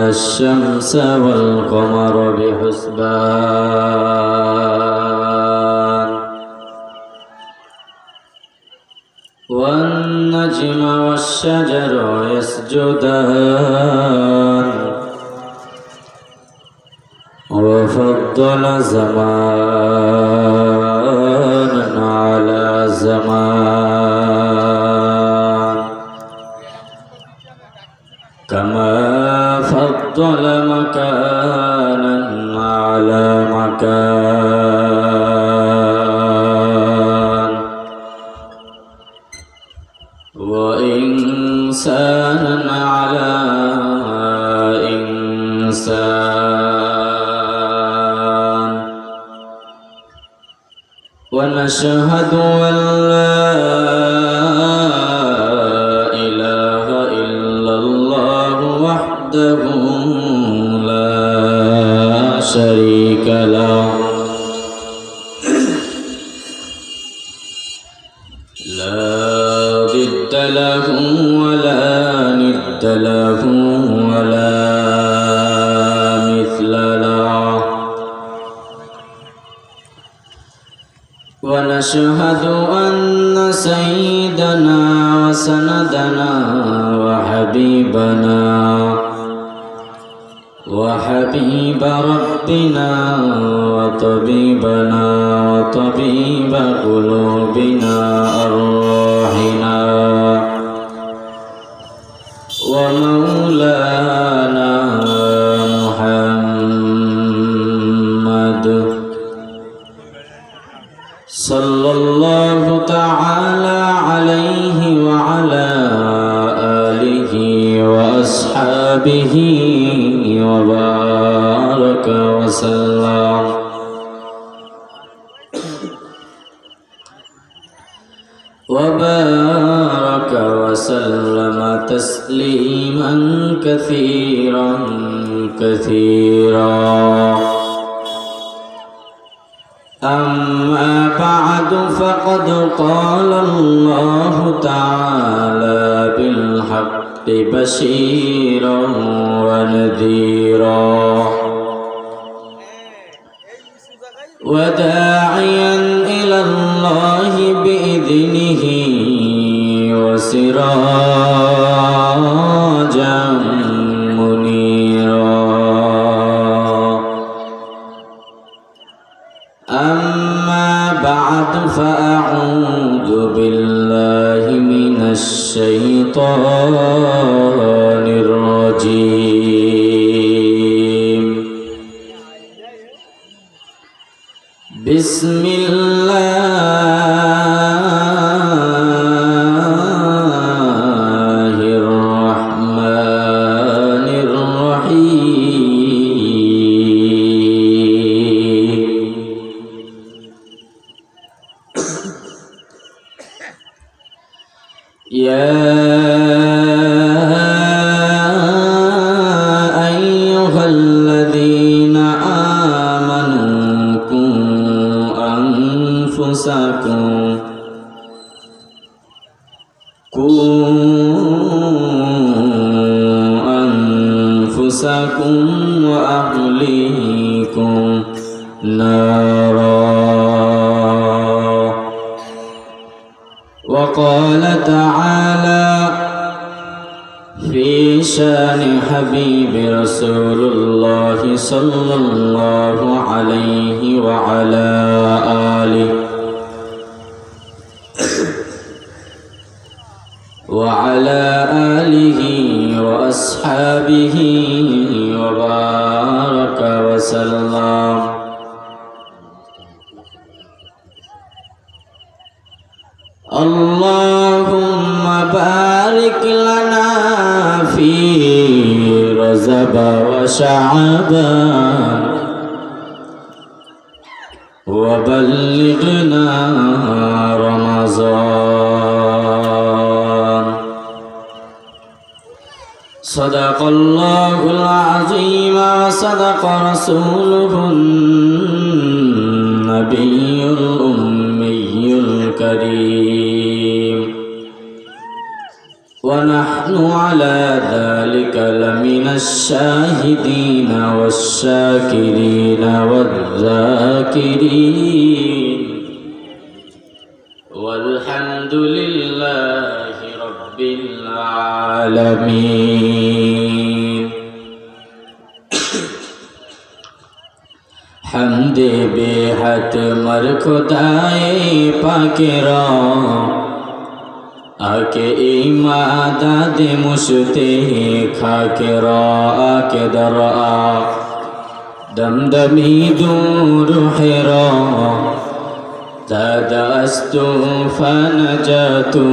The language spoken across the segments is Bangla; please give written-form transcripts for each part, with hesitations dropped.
والشمس والقمر بحسبان والنجم والشجر يسجدان وفضل زمانا على زمان كما فضل مكانا على مكان وإنسانا على إنسان ونشهد أن لا إله إلا الله وحده لا شريك له لا ضد له ولا ند له ولا مثل له ونشهد أن سيدنا وسندنا وحبيب ربنا وطبيبنا وطبيب قلوبنا أرواحنا ومولانا محمد صلى الله تعالى عليه وعلى آله وأصحابه وبارك وسلم تسليما كثيرا أما بعد فقد قال الله تعالى بالحق بشيرا ونذيرا وداعيا إلى الله بإذنه وسراجا منيرا أما بعد فأعوذ بالله من الشيطان الرجيم بسم الله الرحمن الرحيم يا أيها الذين آمنوا قوا أنفسكم وأهليكم نارا وقال تعالى في شان حبيب رسول الله صلى الله عليه وعلى آله وأصحابه وبارك وسلم اللهم بارك لنا في رجب وشعبان وبلغنا رمضان صدق الله العظيم وصدق رسوله النبي الأمي الكريم ونحن على ذلك لمن الشاهدين والشاكرين والذاكرين والحمد لله رب العالمين حمد बेहद मर खुदाए पाकेरा आके इमादत मुश्ते खाके आके दरा दमदमी दूर हेरा तदस्तु फनजतु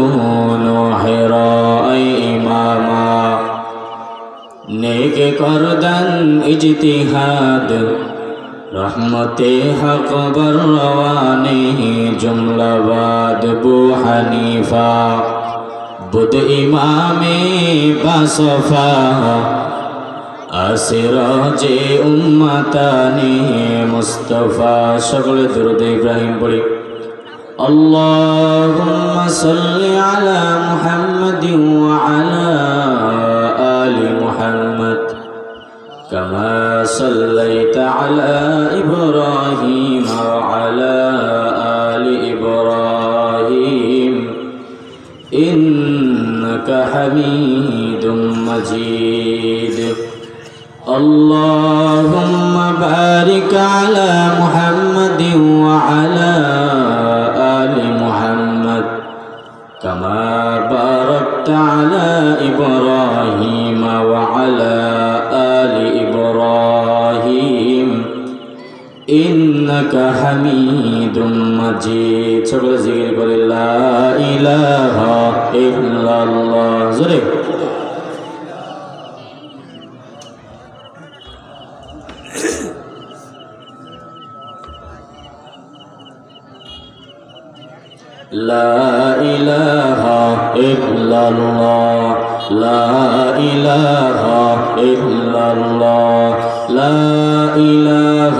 नोहरा इमामा नेक करदन इज्तिहाद रहमते हक बरवाने जुमलाबाद बू हनीफा बुद इमामे बासफा आसिराजे उम्मताने मुस्तफा शकल दुरूद इब्राहिम पढ़ी अल्लाहुम्मा सल्लि अला मुहम्मदिन व अला आलि मुहम्मद कमा सल्लैता अला इब्राहीम व अला आलि इब्राहीम इन्नका हमीदुम मजीद अल्लाहुम्मा बारिक अला मुहम्मदिन व अला आलि मुहम्मद कमा बारकता अला इब्राहीम व अला आलि इब्राहीम इन्नका हमीदुम मजीद সকলে জিকির করে লা ইলাহা ইল্লাল্লাহ জোরে لا إله إلا الله لا إله إلا الله لا إله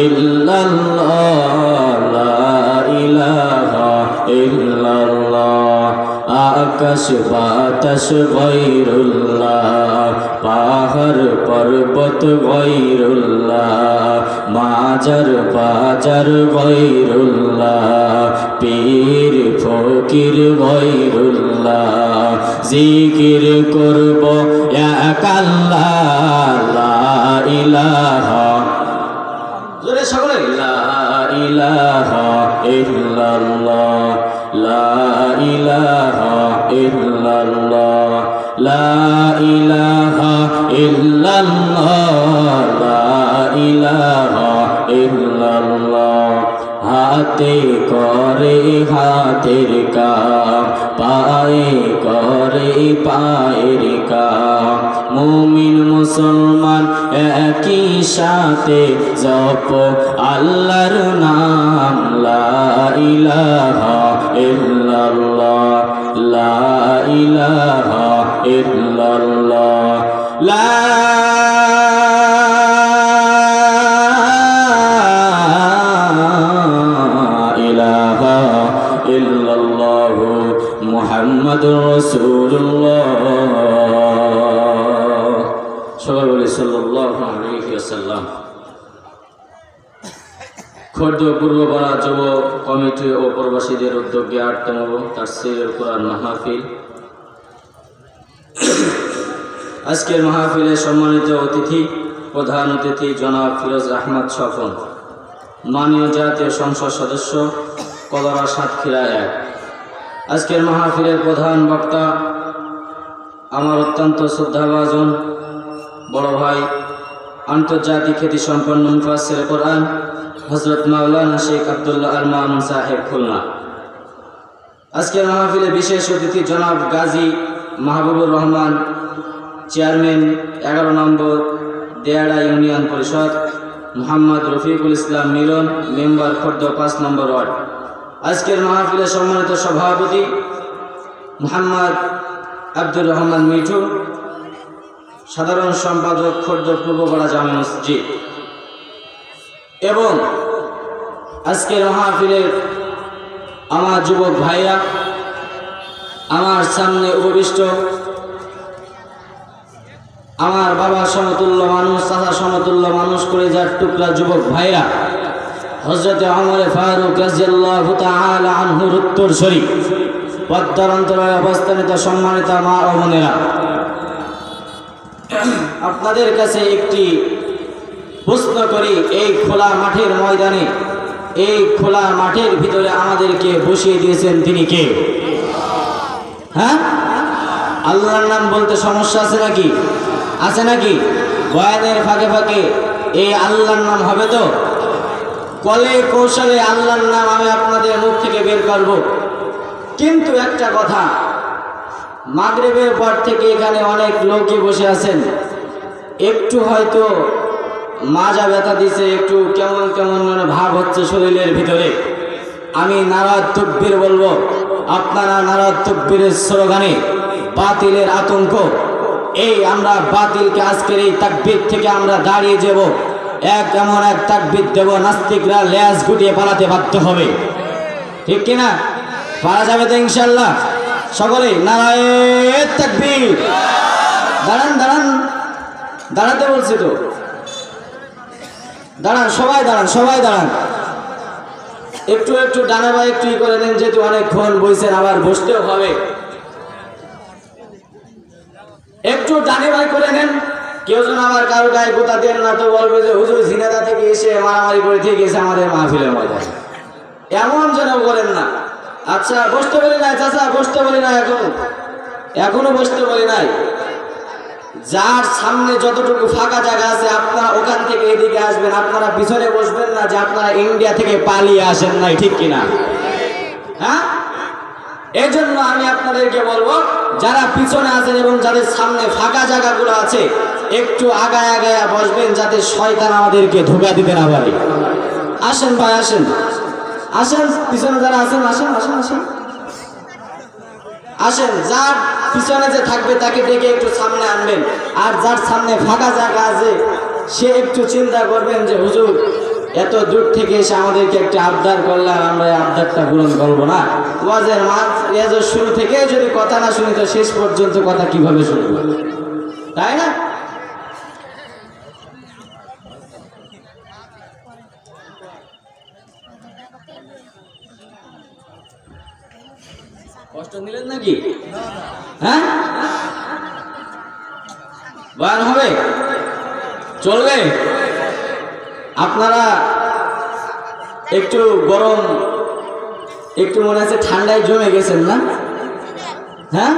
إلا الله لا إله إلا الله आकाश बातास गैरुल्लाह पाहाड़ पर्वत गैरुल्लाह माजार बाजार गैरुल्लाह पीर फकीर गैरुल्लाह जिकिर करब एक आल्लाह ला इलाहा जोरे সকলে লা ইলাহা ইল্লাল্লাহ লা ইলাহা ইল্লাল্লাহ লা ইলাহা ইল্লাল্লাহ লা ইলাহা ইল্লাল্লাহ হাতে করে হাতের কাম পায়ে করে পায়ের কাম মুমিন মুসলমান একই সাথে জপ আল্লাহর নাম লা ইলাহা ইল্লাল্লাহ লা ইলাহা ইল্লাল্লাহ লা ইলাহা ইল্লাল্লাহ মুহাম্মাদুর রাসূলুল্লাহ সাল্লাল্লাহু আলাইহি ওয়াসাল্লাম। খোর্দ পূর্বপাড়া যুব কমিটি ও প্রবাসীদের উদ্যোগে ৮তম তাফসীরুল কুরআন মাহফিল। আজকের মাহফিলে সম্মানিত অতিথি প্রধান অতিথি জনাব ফিরোজ আহমদ স্বপন, মাননীয় জাতীয় সংসদ সদস্য কলারা সাতক্ষীরা ১। আজকের মাহফিলের প্রধান বক্তা আমার অত্যন্ত শ্রদ্ধাভাজন বড় ভাই আন্তর্জাতিক খ্যাতিসম্পন্ন মুফাসসির কোরআন হযরত মাওলানা শেখ আব্দুল্লাহ আল মামুন সাহেব খুলনা। আজকের মাহফিলে বিশেষ অতিথি জনাব গাজী মাহবুবুর রহমান, চেয়ারম্যান ১১ নম্বর দেয়াড়া ইউনিয়ন পরিষদ, মোহাম্মদ রফিকুল ইসলাম মিলন, মেম্বার খোর্দ ৫ নম্বর ওয়ার্ড। আজকের মাহফিলে সম্মানিত সভাপতি মোহাম্মদ আব্দুর রহমান মিঠু, সাধারণ সম্পাদক খোর্দ পূর্বপাড়া জামে মসজিদ। এবং আজকের মাহফিলের আমার যুবক ভাইরা, আমার সামনে উপবিষ্ট আমার বাবা সমতুল্য মানুষ, চাচা সমতুল্য মানুষ করে যার টুকরা যুবক ভাইরা, হযরতে ওমর ফারুক রাদিয়াল্লাহু তাআলা আনহুর উত্তরসূরি, পদ্মার অন্তরালে অবস্থানিত সম্মানিত মা ও বোনেরা, আপনাদের কাছে একটি প্রশ্ন করি। এই খোলা মাঠের ময়দানে, এই খোলা মাঠের ভিতরে আমাদেরকে বসিয়ে দিয়েছেন তিনি কে? হ্যাঁ, আল্লাহর নাম বলতে সমস্যা আছে নাকি? আছে নাকি? বয়ানের ফাঁকে ফাঁকে এই আল্লাহর নাম হবে তো? কলে কৌশলে আল্লাহর নাম আমি আপনাদের মুখ থেকে বের করব। কিন্তু একটা কথা, মাগরিবের পর থেকে এখানে অনেক লোকই বসে আছেন, একটু হয়তো মাজা ব্যথা দিছে, একটু কেমন কেমন ভাব হচ্ছে শরীরের ভিতরে। আমি নারাত তাকবীর বলবো, আপনারা নারাত তাকবীরের স্লোগানে বাতিলের আতঙ্ক, এই আমরা বাতিলকে আজকের এই তাকবীর থেকে আমরা দাঁড়িয়ে যাব, এমন এক তাকবীর দেব নাস্তিকরা লেজ গুটিয়ে পালাতে বাধ্য হবে। ঠিক কিনা? পারা যাবে তো ইনশাল্লাহ? সকলে নারায়ে তাকবীর। দাঁড়ান দাঁড়ান, দাঁড়াতে বলছি তো, দাঁড়ান সবাই, দাঁড়ান সবাই দাঁড়ান। একটু একটু ডানে বা একটু করে নেন, যেহেতু অনেকক্ষণ বইছেন, আবার বসতেও হবে। একটু ডানে বাই করে নেন। কেউ যেন আবার কারো গায়ে গোতা দেন না, তো বলবে যে হুজুর ঝিনাদা থেকে এসে মারামারি করে দিয়ে গেছে আমাদের মাহফিলের ময়দানে, এমন যেন বলেন না। আচ্ছা, বসতে বলি নাই চাচা, বসতে বলি নাই, এখনো বসতে বলি নাই। যার সামনে যতটুকু ফাঁকা জায়গা আছে আপনারা ওখান থেকে এদিকে আসবেন, আপনারা পিছনে বসবেন না যে আপনারা ইন্ডিয়া থেকে পালিয়ে আসেন নাই, ঠিক কিনা? হ্যাঁ, এই জন্য আমি আপনাদেরকে বলবো, যারা পিছনে আছেন এবং যাদের সামনে ফাঁকা জায়গাগুলো আছে, একটু আগায় আগায় বসবেন, যাতে শয়তান আমাদেরকে ধোঁকা দিতে না পারে। আসেন ভাই, আসেন আসেন, পিছনে যারা আছেন আসেন আসেন আসেন আসেন। যার পিছনে যে থাকবে তাকে ডেকে একটু সামনে আনবেন, আর যার সামনে ফাঁকা জায়গা আছে সে একটু চিন্তা করবেন যে হুজুর এত দূর থেকে এসে আমাদেরকে একটা আবদার করলে আমরা এই আবদারটা পূরণ করবো না। ওয়াজের শুরু থেকে যদি কথা না শুনি তো শেষ পর্যন্ত কথা কিভাবে শুনবো, তাই না? কষ্ট নিলেন নাকি? হ্যাঁ, বয়ান হবে, চলবে। আপনারা একটু গরম, একটু মনে আছে ঠান্ডায় জমে গেছেন না? হ্যাঁ,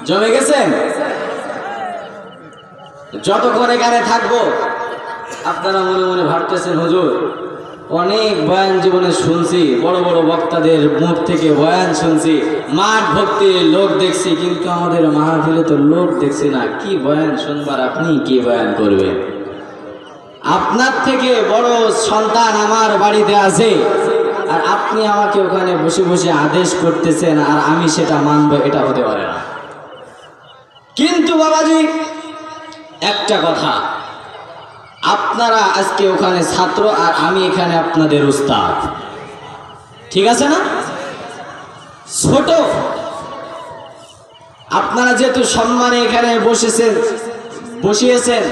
জমে গেছেন। যতক্ষণ এখানে থাকবো আপনারা মনে মনে ভাবতেছেন হুজুর অনেক বয়ান জীবনে শুনছি, বড় বড় বক্তাদের মুখ থেকে বয়ান শুনছি, মাঠ ভর্তি লোক দেখছি, কিন্তু আমাদের মাহফিলে তো লোক দেখছি না। কি বয়ান শুনবার, আপনি কি বয়ান করবেন? আপনার থেকে বড় সন্তান আমার বাড়িতে আছে, আর আপনি আমাকে ওখানে বসে বসে আদেশ করতেছেন আর আমি সেটা মানবো, এটা হতে পারে না। কিন্তু বাবাজি একটা কথা, আপনারা আজকে ওখানে ছাত্র আর আমি এখানে আপনাদের উস্তাদ, ঠিক আছে না? ছোট, আপনারা যেহেতু সম্মানে এখানে বসিয়েছেন,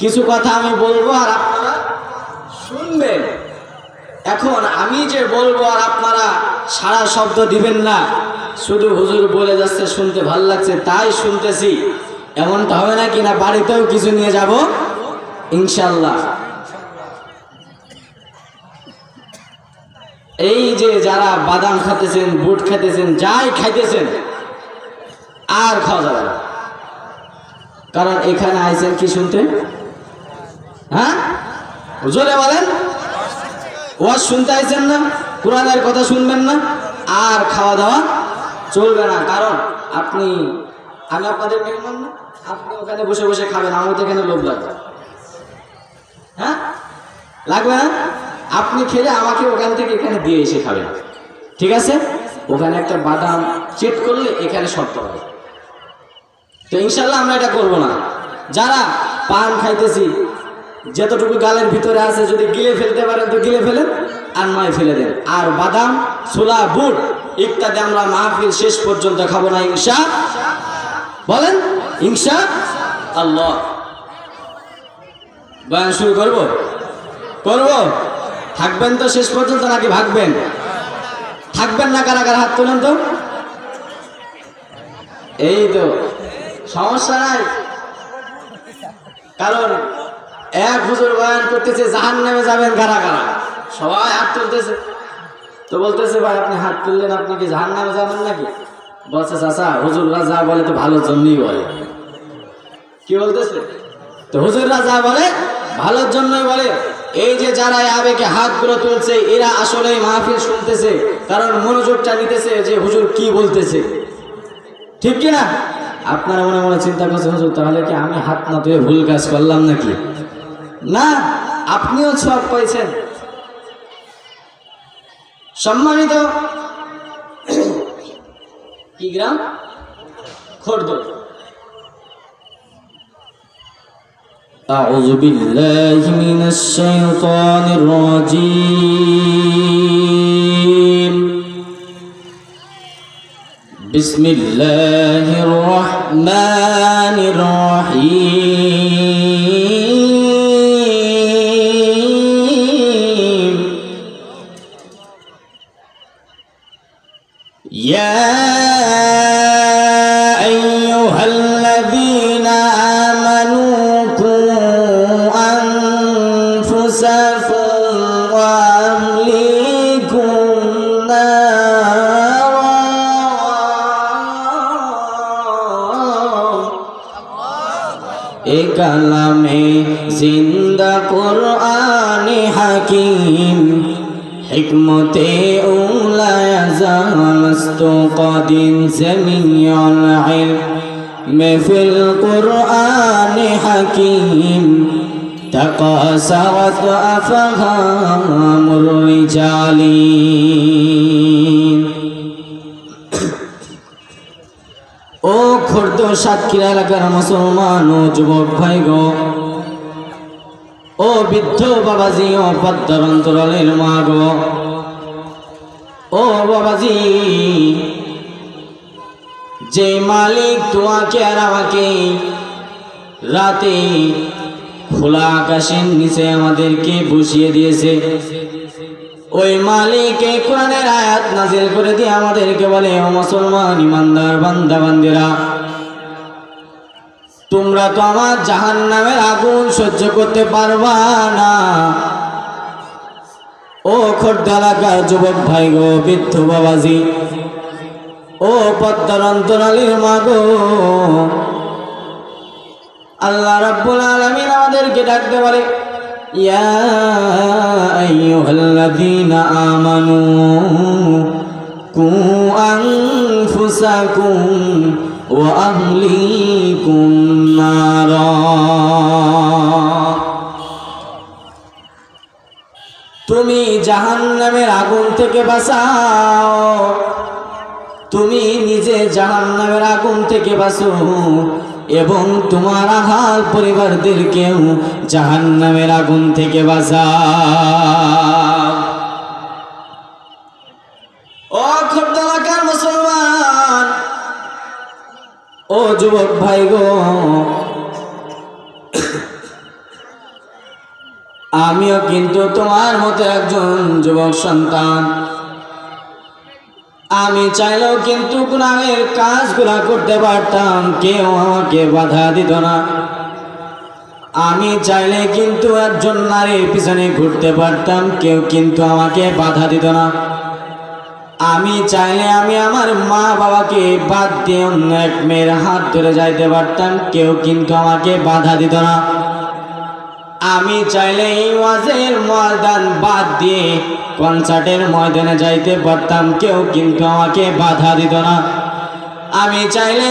কিছু কথা আমি বলবো আর আপনারা শুনবেন। এখন আমি যে বলবো আর আপনারা সারা শব্দ দিবেন না, শুধু হুজুর বলে যাচ্ছে শুনতে ভাল লাগছে তাই শুনতেছি, এমনটা হবে না কিনা? বাড়িতেও কিছু নিয়ে যাব ইনশাল্লাহ। এই যে যারা বাদাম খাইতেছেন, বুট খাইতেছেন, যাই খাইতেছেন, আর খাওয়া যাবে না, কারণ এখানে আইছেন কি শুনতে? হ্যাঁ, জোরে বলেন, ওয়াজ শুনতে আইছেন না? কোরআনের কথা শুনবেন না? আর খাওয়া দাওয়া চলবে না, কারণ আমি আপনাদের মেহমান না, আপনি ওখানে বসে বসে খাবেন, আমার তো এখানে লোভ লাগবে। হ্যাঁ, লাগবে না? আপনি খেলে আমাকে ওখান থেকে এখানে দিয়ে এসে খাবেন, ঠিক আছে? ওখানে একটা বাদাম চেট করলে এখানে শর্ত হবে, তো ইনশাল্লাহ আমরা এটা করবো না। যারা পান খাইতেছি, যতটুকু গালের ভিতরে আছে যদি গিলে ফেলতে পারেন তো গিলে ফেলেন, আর নয় ফেলে দেন। আর বাদাম, ছোলা, বুট ইত্যাদি আমরা মাহফিল শেষ পর্যন্ত খাবো না ইনশা বলেন ইনশা আল্লাহ। বয়ান শুরু করব থাকবেন তো শেষ পর্যন্ত নাকি ভাগবেন? থাকবেন না কারা কারা হাত তুলেন তো। এই তো সমস্যা নাই, কারণ এক হুজুর বয়ান করতেছে জাহান্নামে যাবেন কারা কারা, সবাই হাত তুলতেছে। তো বলতেছে ভাই আপনি হাত তুললেন, আপনি কি জাহান্নামে যাবেন নাকি? বলছে চাচা হুজুররা যা বলে তো ভালোর জন্যই বলে। কি বলতেছে? তো হুজুররা যা বলে ভালোর জন্যই বলে। এই যে যারা আবেগে হাতগুলো তুলছে এরা আসলে মাহফিল শুনতেছে, কারণ মনোযোগটা নিতেছে যে হুজুর কি বলতেছে, ঠিক কিনা? আপনারা মনে মনে চিন্তা করছেন হুজুর তাহলে কি আমি হাত না তুলে ভুল কাজ করলাম নাকি? না, আপনিও সওয়াব পাইছেন। সম্মানিত কি গ্রাম? খোর্দ। أعوذ بالله من الشيطان الرجيم بسم الله الرحمن الرحيم يا أيها الذين آمنوا قوا أنفسكم وأهليكم نارا كلامي زندہ قرآن حکیم حکمت اولا یزالست قدیم سمیع العلم فی القرآن حکیم تقاصرت أفهام الرجال ও খোর্দ সাতক্ষীরা এলাকার মুসলমান ও যুবক ভাই গো, ও বৃদ্ধ বাবাজি, ও পদ্মার অন্তরালের মা গো, ও বাবাজি, যে মালিক তোমাকে আর আমাকে রাতে খোলা আকাশের নিচে আমাদেরকে বসিয়ে দিয়েছে, ওই মালিক এই কোরআনের আয়াত নাজিল করে দিয়ে আমাদেরকে বলে, ও মুসলমান ইমানদার বান্দা বান্দিরা, তোমরা তো আমার জাহান্নামের আগুন সহ্য করতে পারবা না। ও খোর্দ এলাকার যুবক ভাই গো, বৃদ্ধ বাবাজি, ও পদ্মার অন্তরালের মা গো, আল্লাহ রাব্বুল আলামিন আমাদেরকে ডাকতে বলে, ইয়া আইয়ুহাল্লাযীনা আমানু কু আনফুসাকুম ওয়া আহলিকুম নারা, তুমি জাহান্নামের আগুন থেকে বাঁচাও, তুমি নিজে জাহান্নামের আগুন থেকে বাঁচো এবং তোমার আহাল পরিবারদেরকেও জাহান্নামের আগুন থেকে বাঁচাও। ও খোর্দ এলাকার মুসলমান, ও যুবক ভাই গো, আমিও কিন্তু তোমার মতো একজন যুবক সন্তান। আমি চাইলেও কিন্তু গুনাহের কাজগুলা করতে পারতাম, কেউ আমাকে বাধা দিত না। আমি চাইলে কিন্তু একজন নারীর পিছনে ঘুরতে পারতাম, কেউ কিন্তু আমাকে বাধা দিত না। আমি চাইলে আমি আমার মা বাবাকে বাদ দিয়ে অন্য এক মেয়ের হাত ধরে যাইতে পারতাম, কেউ কিন্তু আমাকে বাধা দিত না। আমি চাইলে এই ওয়াজের ময়দান বাদ দিয়ে কনসার্টের ময়দানে যাইতে পারতাম, কেউ কিন্তু আমাকে বাধা দিত না। আমি চাইলে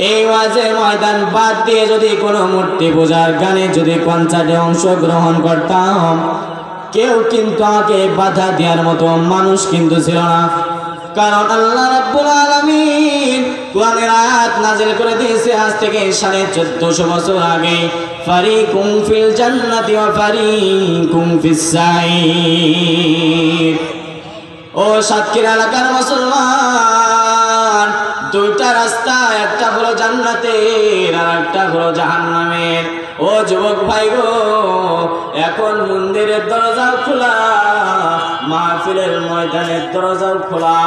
এই ওয়াজের ময়দান বাদ দিয়ে যদি কোনো মূর্তি পূজার গানে যদি কনসার্টে অংশগ্রহণ করতাম, কেউ কিন্তু আমাকে বাধা দেওয়ার মতো মানুষ কিন্তু ছিল না। কারণ আল্লাহ রাব্বুল আলামিন কোরআনের আয়াত নাযিল করে দিয়েছে আজ থেকে 1450 বছর আগে, ফারিকুম ফিল জান্নাতি ওয়া ফারিকুম ফিস সাঈর। ও ও সাতক্ষীরা এলাকার মুসলমান, দুইটা রাস্তা, একটা হলো জান্নাতের আর একটা হলো জাহান্নামের। ও যুবক ভাই গো, এখন মন্দিরের দরজাও খোলা, মাহফিলের ময়দানের দরজাও খোলা।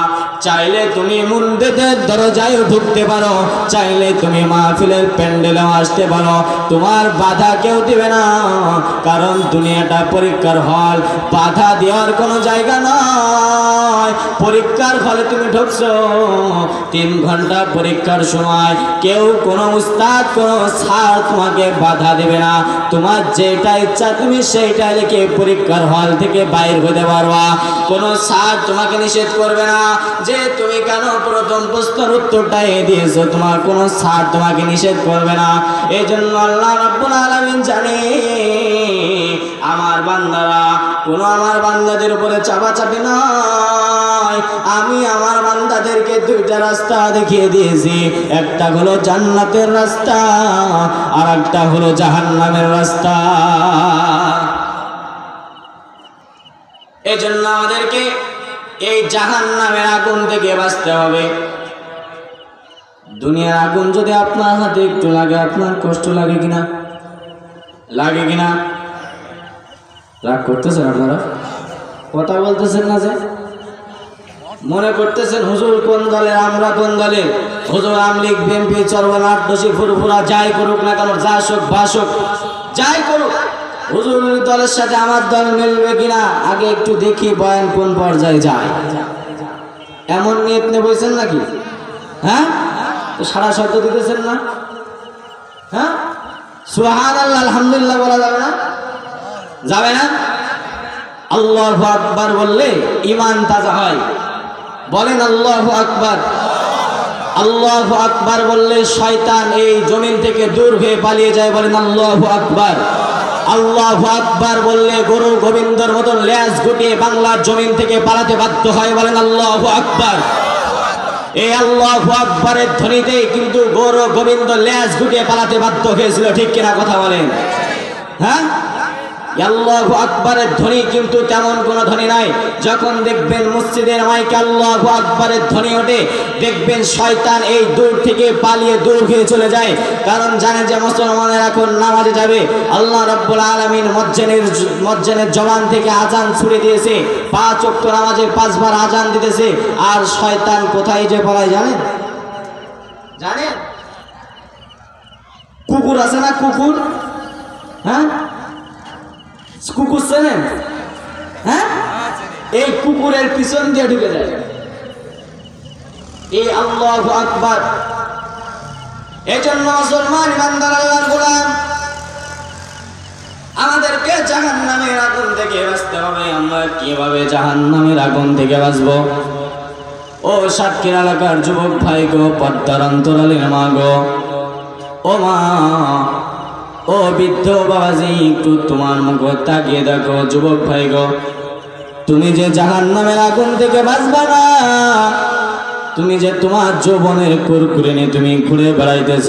চাইলে তুমি মন্দিরের দরজায়ও ঢুকতে পারো, চাইলে তুমি মাহফিলের প্যান্ডেলেও আসতে পারো, তোমার বাধা কেউ দিবে না। কারণ দুনিয়াটা পরীক্ষার হল, বাধা দেওয়ার কোনো জায়গা নয়। পরীক্ষার হলে তুমি ঢুকছো, 3 ঘন্টা পরীক্ষার সময় কেউ কোনো উস্তাদ কোনো স্যার তোমাকে বাধা দেবে না। তোমার যেটা ইচ্ছা তুমি সেইটা লিখে পরীক্ষার হল থেকে বাইর হতে পারবা। কোনো স্যার তোমাকে নিষেধ করবে না যে তুমি কেন প্রথম প্রশ্নের উত্তরটা দিয়েছো, তোমার কোনো স্যার তোমাকে নিষেধ করবে না। এই জন্য আল্লাহ রাব্বুল আলামিন জানে আমার বান্দারা কোনো আমার বান্দাদের উপরে চাপাচাপি নয়। আমি আমার বান্দাদেরকে দুইটা রাস্তা দেখিয়ে দিয়েছি, একটা হলো জান্নাতের রাস্তা আর একটা হলো জাহান্নামের রাস্তা। এই জন্য আমাদেরকে এই জাহান্নামের আগুন থেকে বাঁচতে হবে। দুনিয়ার আগুন যদি আপনার হাতে একটু লাগে, আপনার কষ্ট লাগে কিনা? লাগে কিনা? রাগ করতেছেন আপনারা? কথা বলতেছেন না যে? মনে করতেছেন হুজুর কোন দলের, আমরা কোন দলের? হুজুর আমলিগ, বিএনপি, চরবনাট, দোষী, ফুরফুরা যাই করুক না কেন, যা শোক ভাসুক যাই করুক, হুজুর দলের সাথে আমার দল মিলবে কিনা আগে একটু দেখি বয়ান কোন পর্যায়ে যায়। এমন নিয়ত নিয়ে বলছেন নাকি? হ্যাঁ, তো সারা শব্দ দিতেছেন না? হ্যাঁ, সুবহানাল্লাহ আলহামদুলিল্লাহ বলা যাবে না? যাবে না? আল্লাহু আকবার বললে ঈমান তাজা হয়। বলেন আল্লাহু আকবার। আল্লাহু আকবার বললে শয়তান এই জমিন থেকে দূর হয়ে পালিয়ে যায়। বলেন আল্লাহু আকবার। আল্লাহু আকবার বললে গরু গোবিন্দর মতন লেজ গুটিয়ে বাংলার জমিন থেকে পালাতে বাধ্য হয়। বলেন আল্লাহু আকবার। এই আল্লাহু আকবারের ধ্বনিতে কিন্তু গরু গোবিন্দ লেজ গুটিয়ে পালাতে বাধ্য হয়েছিল, ঠিক কিনা কথা বলেন? হ্যাঁ, আল্লাহু আকবারের ধ্বনি কিন্তু তেমন কোনো ধ্বনি নাই। যখন দেখবেন মসজিদের মাইকে আল্লাহু আকবারের ধ্বনি ওঠে, দেখবেন শয়তান এই দূর থেকে পালিয়ে দূর হয়ে চলে যায়। কারণ জানে যে মুসলমানের এখন নামাজে যাবে, আল্লাহ রাব্বুল আলামিন মুয়াজ্জিনের জবান থেকে আজান ছুড়ে দিয়েছে, 5 ওয়াক্ত নামাজে 5 বার আজান দিতেছে। আর শয়তান কোথায় যে পালায় জানেন? জানেন? কুকুর আছে না, কুকুর? হ্যাঁ, কুকুর চেনেন? হ্যাঁ, এই কুকুরের পিছন দিয়ে ঢুকে যায়। এই আল্লাহু আকবার। এই জন্য মুসলমান ইমানদার আল্লাহর গোলাম, আমাদেরকে জাহান্নামের আগুন থেকে বাঁচতে হবে। আমরা কিভাবে জাহান্নামের আগুন থেকে বাঁচবো? ও সাতক্ষীরা এলাকার যুবক ভাই গো, পদ্মার অন্তরালের মা গো, ও মা, ও বৃদ্ধ বাবাজি, একটু তোমার মুখ তাকিয়ে দেখো। যুবক ভাই গো, তুমি যে জাহান্নামের আগুন থেকে বাঁচবা না, তুমি যে তোমার যৌবনের কুরকুরে নিয়ে তুমি ঘুরে বেড়াইতেছ,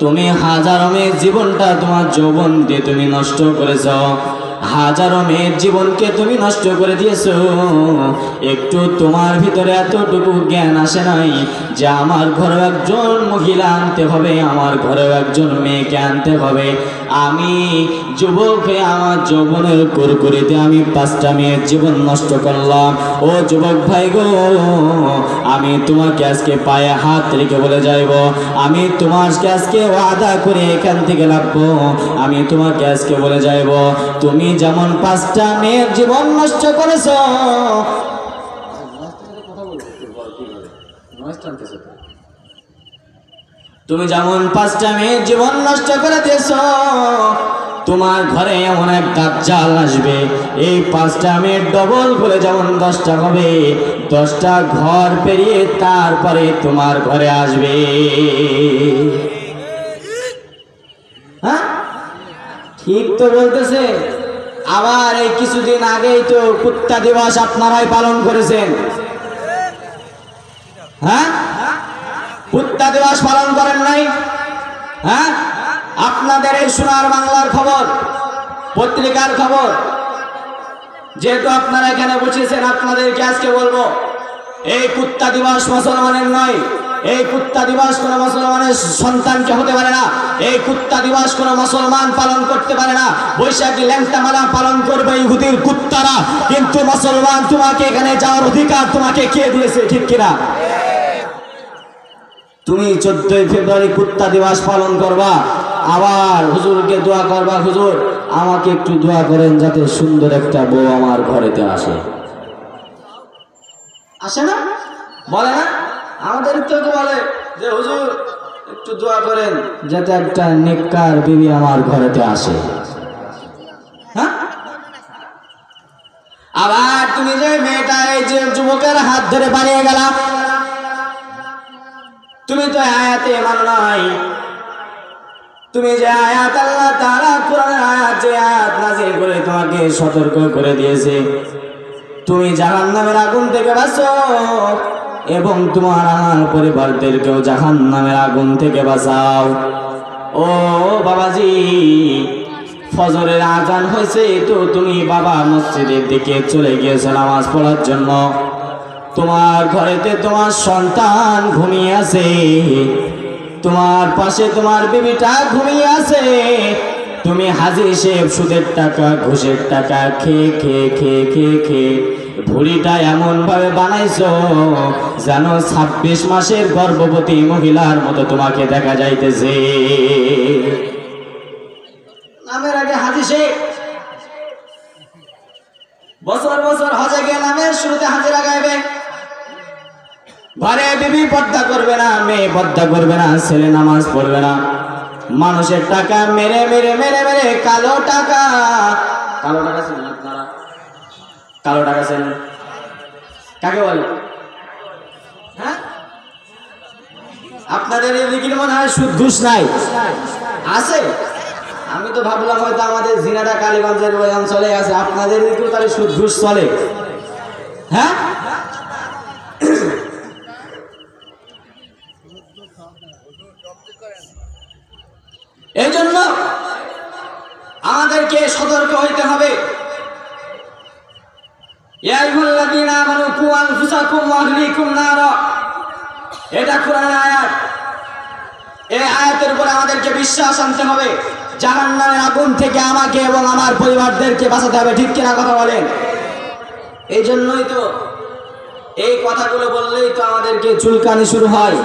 তুমি হাজারো মেয়ের জীবনটা তোমার যৌবন দিয়ে তুমি নষ্ট করেছ, হাজারো মেয়ের জীবনকে তুমি নষ্ট করে দিয়েছো। একটু তোমার ভিতরে এতটুকু জ্ঞান আসে নাই যে আমার ঘরেও একজন মহিলা আনতে হবে, আমার ঘরেও একজন মেয়েকে আনতে হবে। আমি যুবক হয়ে আমার যৌবনের কুরকুরিতে আমি 5টা মেয়ের জীবন নষ্ট করলাম। ও যুবক ভাই গো, আমি তোমাকে আজকে পায়ে হাত রেখে বলে যাইব, আমি তোমাকে আজকে ওয়াদা করে এখান থেকে লাগবো, আমি তোমাকে আজকে বলে যাইব, তুমি যেমন 5টা মেয়ের জীবন নষ্ট করেছ, তুমি যেমন 5টা মেয়ের জীবন নষ্ট করে দিয়েছ, তোমার ঘরে এমন এক দাজ্জাল আসবে, এই 5টা মেয়ের ডবল করে যেমন 10টা হবে, 10টা ঘর পেরিয়ে তারপরে তোমার ঘরে আসবে। হ্যাঁ, ঠিক তো বলতেছে। আবার এই কিছুদিন আগেই তো কুত্তা দিবস আপনারাই পালন করেছেন। হ্যাঁ, কুত্তা দিবস পালন করেন নাই? হ্যাঁ, আপনাদের এই সোনার বাংলার খবর, পত্রিকার খবর, যেহেতু আপনারা এখানে বসেছেন, আপনাদেরকে আজকে বলবো, এই কুত্তা দিবস মুসলমানের নয়, এই কুত্তা দিবস কোন মুসলমানের সন্তানকে হতে পারে না, এই কুত্তা দিবস কোন মুসলমান পালন করতে পারে না। বৈশাখী ল্যাংটা মালা পালন করবে ইহুদির কুত্তারা, কিন্তু মুসলমান তোমাকে এখানে যাওয়ার অধিকার তোমাকে কে দিয়েছে, ঠিক কিনা? তুমি 14 ফেব্রুয়ারি কুত্তা দিবস পালন করবা, আবার হুজুরকে দোয়া করবা, হুজুর আমাকে একটু দোয়া করেন যাতে সুন্দর একটা বউ আমার ঘরেতে আসে। আসে না? বলে না? আমাদের তো বলে যে হুজুর একটু দোয়া করেন যাতে একটা নেককার বিবি আমার ঘরেতে আসে। হ্যাঁ, আবার তুমি যে মেয়েটা, এই যে যুবকের হাত ধরে বানিয়ে গেলা, তুমি তো আয়াতে মানো নাই। তুমি যে আয়াত আল্লাহ তাআলা কোরআনের আয়াত, যে আয়াত নাযিল করে তোমাকে সতর্ক করে দিয়েছে, তুমি জাহান্নামের আগুন থেকে বাঁচো এবং তোমার আমার পরিবারদেরকেও জাহান্নামের আগুন থেকে বাঁচাও। ও বাবাজি, ফজরের আজান হয়েছে তো তুমি বাবা মসজিদের দিকে চলে গিয়েছো নামাজ পড়ার জন্য। তোমার ঘরেতে তোমার সন্তান ঘুমিয়ে আছে, তোমার পাশে তোমার বিবিটা ঘুমিয়ে আছে। তুমি হাজির সাহেব সুদের টাকা ঘুষের টাকা খেয়ে খেয়ে খেয়ে খেয়ে খেয়ে ভুঁড়িটা এমন ভাবে বানাইছো যেন 26 মাসের গর্ভবতী মহিলার মতো তোমাকে দেখা যাইতেছে। নামের আগে হাজি শেখ, বছর বছর হজে গিয়ে নামের শুরুতে হাজিরা গাইবে। ঘরে বিবি পর্দা করবে না, মেয়ে পর্দা করবে না, ছেলে নামাজ পড়বে না। মানুষের টাকা মেরে মেরে মেরে মেরে কালো টাকা, কালো টাকা ছিলেন আপনারা? কালো টাকা ছিলেন কাকে বলে? হ্যাঁ, আপনাদের এদিকে মনে হয় সুদ ঘুষ নাই, আছে? আমি তো ভাবলাম হয়তো আমাদের জিনাটা কালীগঞ্জের ওই অঞ্চলে আছে, আপনাদের এদিকেও তাহলে সুদ ঘুষ চলে। হ্যাঁ, এই জন্য আমাদেরকে সতর্ক হইতে হবে। এটা কোরআনের আয়াত, এই আয়াতের উপরে আমাদেরকে বিশ্বাস আনতে হবে। জাহান্নামের আগুন থেকে আমাকে এবং আমার পরিবারদেরকে বাঁচাতে হবে, ঠিক কিনা কথা বলেন? এই জন্যই তো এই কথাগুলো বললেই তো আমাদেরকে চুলকানি শুরু হয়।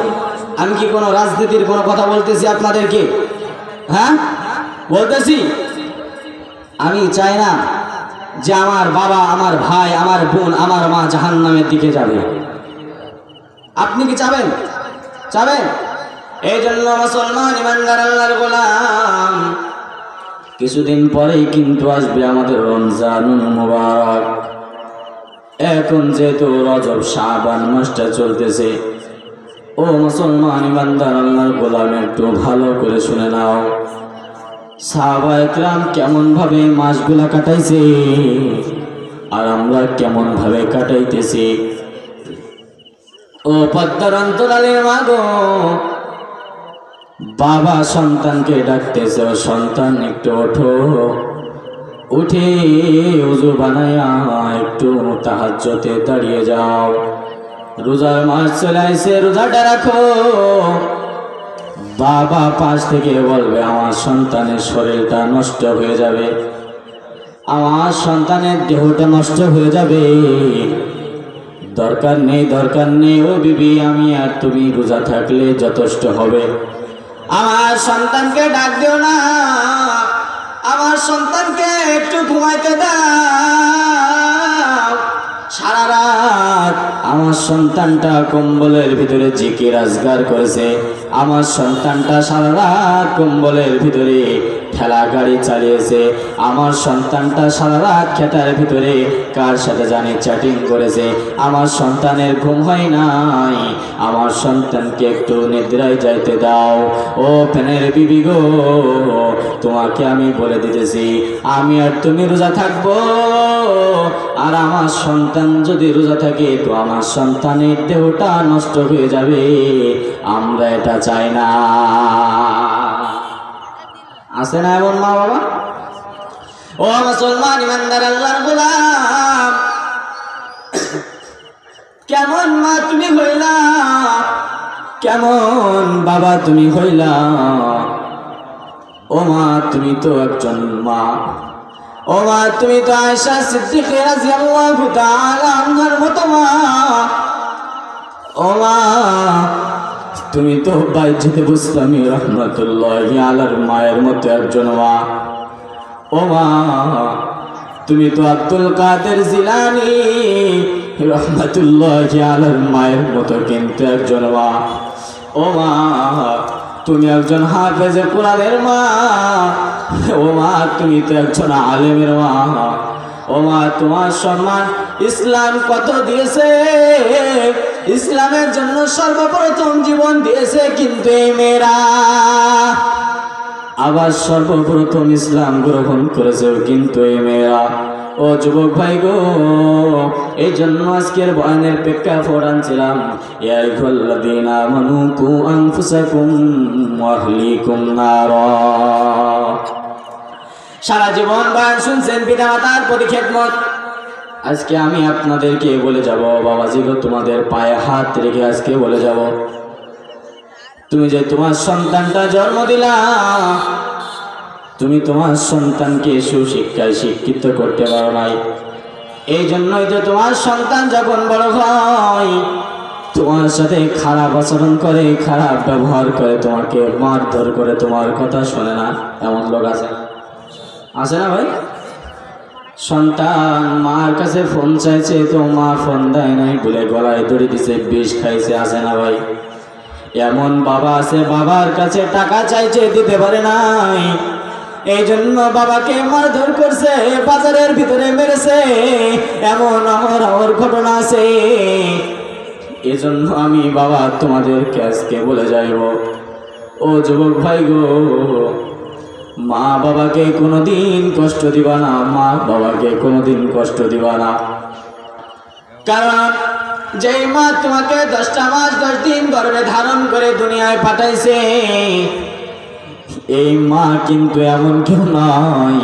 আমি কি কোনো রাজনীতির কোনো কথা বলতেছি আপনাদেরকে? হ্যাঁ, বলতেছি। আমি চাই না যে আমার বাবা, আমার ভাই, আমার বোন, আমার মা জাহান্নামের দিকে যাবে। আপনি কি চাবেন? চাবেন? এই জন্য মুসলমান ইমানদার আল্লাহর গোলাম, কিছুদিন পরেই কিন্তু আসবে আমাদের রমজানুল মুবারক। এখন যেহেতু রজব শাবান মাসটা চলতেছে, ও মুসলমান ইমানদার আল্লাহর গোলাম, একটু ভালো করে শুনে নাও। সাহাবায়ে কেরাম কেমন ভাবে মাসগুলা কাটাইছে আর আমরা কেমন ভাবে কাটাইতেছি। ও পদ্মার অন্তরালের মা গো, বাবা সন্তানকে ডাকতেছে, ও সন্তান একটু ওঠো, উঠে ওযু বানায়া একটু তাহাজ্জুদে দাঁড়িয়ে যাও। রোজার মাস চলে আইছে, রোজাটা রাখো। বাবা পাশ থেকে বলবে আমার সন্তানের শরীরটা নষ্ট হয়ে যাবে, আমার সন্তানের দেহটা নষ্ট হয়ে যাবে, দরকার নেই, দরকার নেই। ও বিবি, আমি আর তুমি রোজা থাকলে যথেষ্ট হবে। আমার সন্তানকে ডাক দিও না, আমার সন্তানকে একটু ঘুমাইতে দাও। সারা রাত আমার সন্তানটা কম্বলের ভিতরে জিকির আজগার করেছে, আমার সন্তানটা সারা রাত কম্বলের ভিতরে ঠেলা গাড়ি চালিয়েছে, আমার সন্তানটা সারা রাত খেতার ভিতরে কার সাথে জানি চ্যাটিং করেছে, আমার সন্তানের ঘুম হয় নাই। আমার সন্তানকে একটু নিদ্রায় যাইতে দাও। ও ফেনের বিবি গো, তোমাকে আমি বলে দিতেছি, আমি আর তুমি রোজা থাকবো, আর আমার সন্তান যদি রোজা থাকে তো আমার সন্তানের দেহটা নষ্ট হয়ে যাবে। আমরা এটা চাই না। আছে না এমন মা বাবা? ও মুসলমান ইমানদার আল্লাহর গোলাম, কেমন মা তুমি হইলা, কেমন বাবা তুমি হইলা। ও মা তুমি তো একজন মা, ও মা তুমি তো আয়েশা সিদ্দিকা রাদিয়াল্লাহু তাআলা আনহার মতো মা। ও মা তুমি তো বাইজিদে বুস্তামি রাহমাতুল্লাহি আলাইহির মায়ের মতো একজন মা। ও মা তুমি তো আব্দুল কাদের জিলানী রাহমাতুল্লাহি আলাইহির মায়ের মতো কিন্তু একজন মা। ও মা তুমি একজন হাফেজে কোরআনের মা। ও মা তুমি তো একজন আলেমের মা। ও মা তোমার সম্মান ইসলাম কত দিয়েছে, ইসলামের জন্য সর্বপ্রথম জীবন দিয়েছে কিন্তু এই মেয়েরা। আবার সর্বপ্রথম ইসলাম গ্রহণ করেছে কিন্তু এই মেয়েরা। ও যুবক ভাই গো, এই জন্য আজকের বয়ানের প্রেক্ষাপট আনছিলাম, ইয়া আইয়ুহাল্লাযীনা আমানু কু আনফুসাকুম ওয়া আহলিকুম নারা। সারা জীবন বয়ান শুনছেন পিতা মাতার প্রতি খেদমত। আজকে আমি আপনাদেরকে বলে যাব, বাবাজি গো তোমাদের পায়ে হাত রেখে আজকে বলে যাব, তুমি যে তোমার সন্তানটা জন্ম দিলা, তুমি তোমার সন্তানকে সুশিক্ষায় শিক্ষিত করতে পারো নাই। এই জন্যই তো তোমার সন্তান যখন বড় হয় তোমার সাথে খারাপ আচরণ করে, খারাপ ব্যবহার করে, তোমাকে মারধর করে, তোমার কথা শোনে না। এমন লোক আছে আছে না ভাই? সন্তান মার কাছে ফোন চাইছে তো মা ফোন দেয় নাই বলে গলায় দড়ি দিছে, বিষ খাইছে, আছে না ভাই? এমন বাবা আছে বাবার কাছে টাকা চাইছে দিতে পারে নাই, এই জন্য বাবাকে মারধর করছে, বাজারের ভিতরে মেরেছে। এমন আমার ঘটনা আছে। এজন্য আমি বাবা তোমাদেরকে আজকে বলে যাইব, ও যুবক ভাই গো, মা বাবাকে কোনোদিন কষ্ট দিবা না, মা বাবাকে কোনোদিন কষ্ট দিবা না। কারণ যেই মা তোমাকে 10টা মাস 10 দিন গর্ভে ধারণ করে দুনিয়ায় পাঠাইছে, এই মা কিন্তু এমন কেউ নয়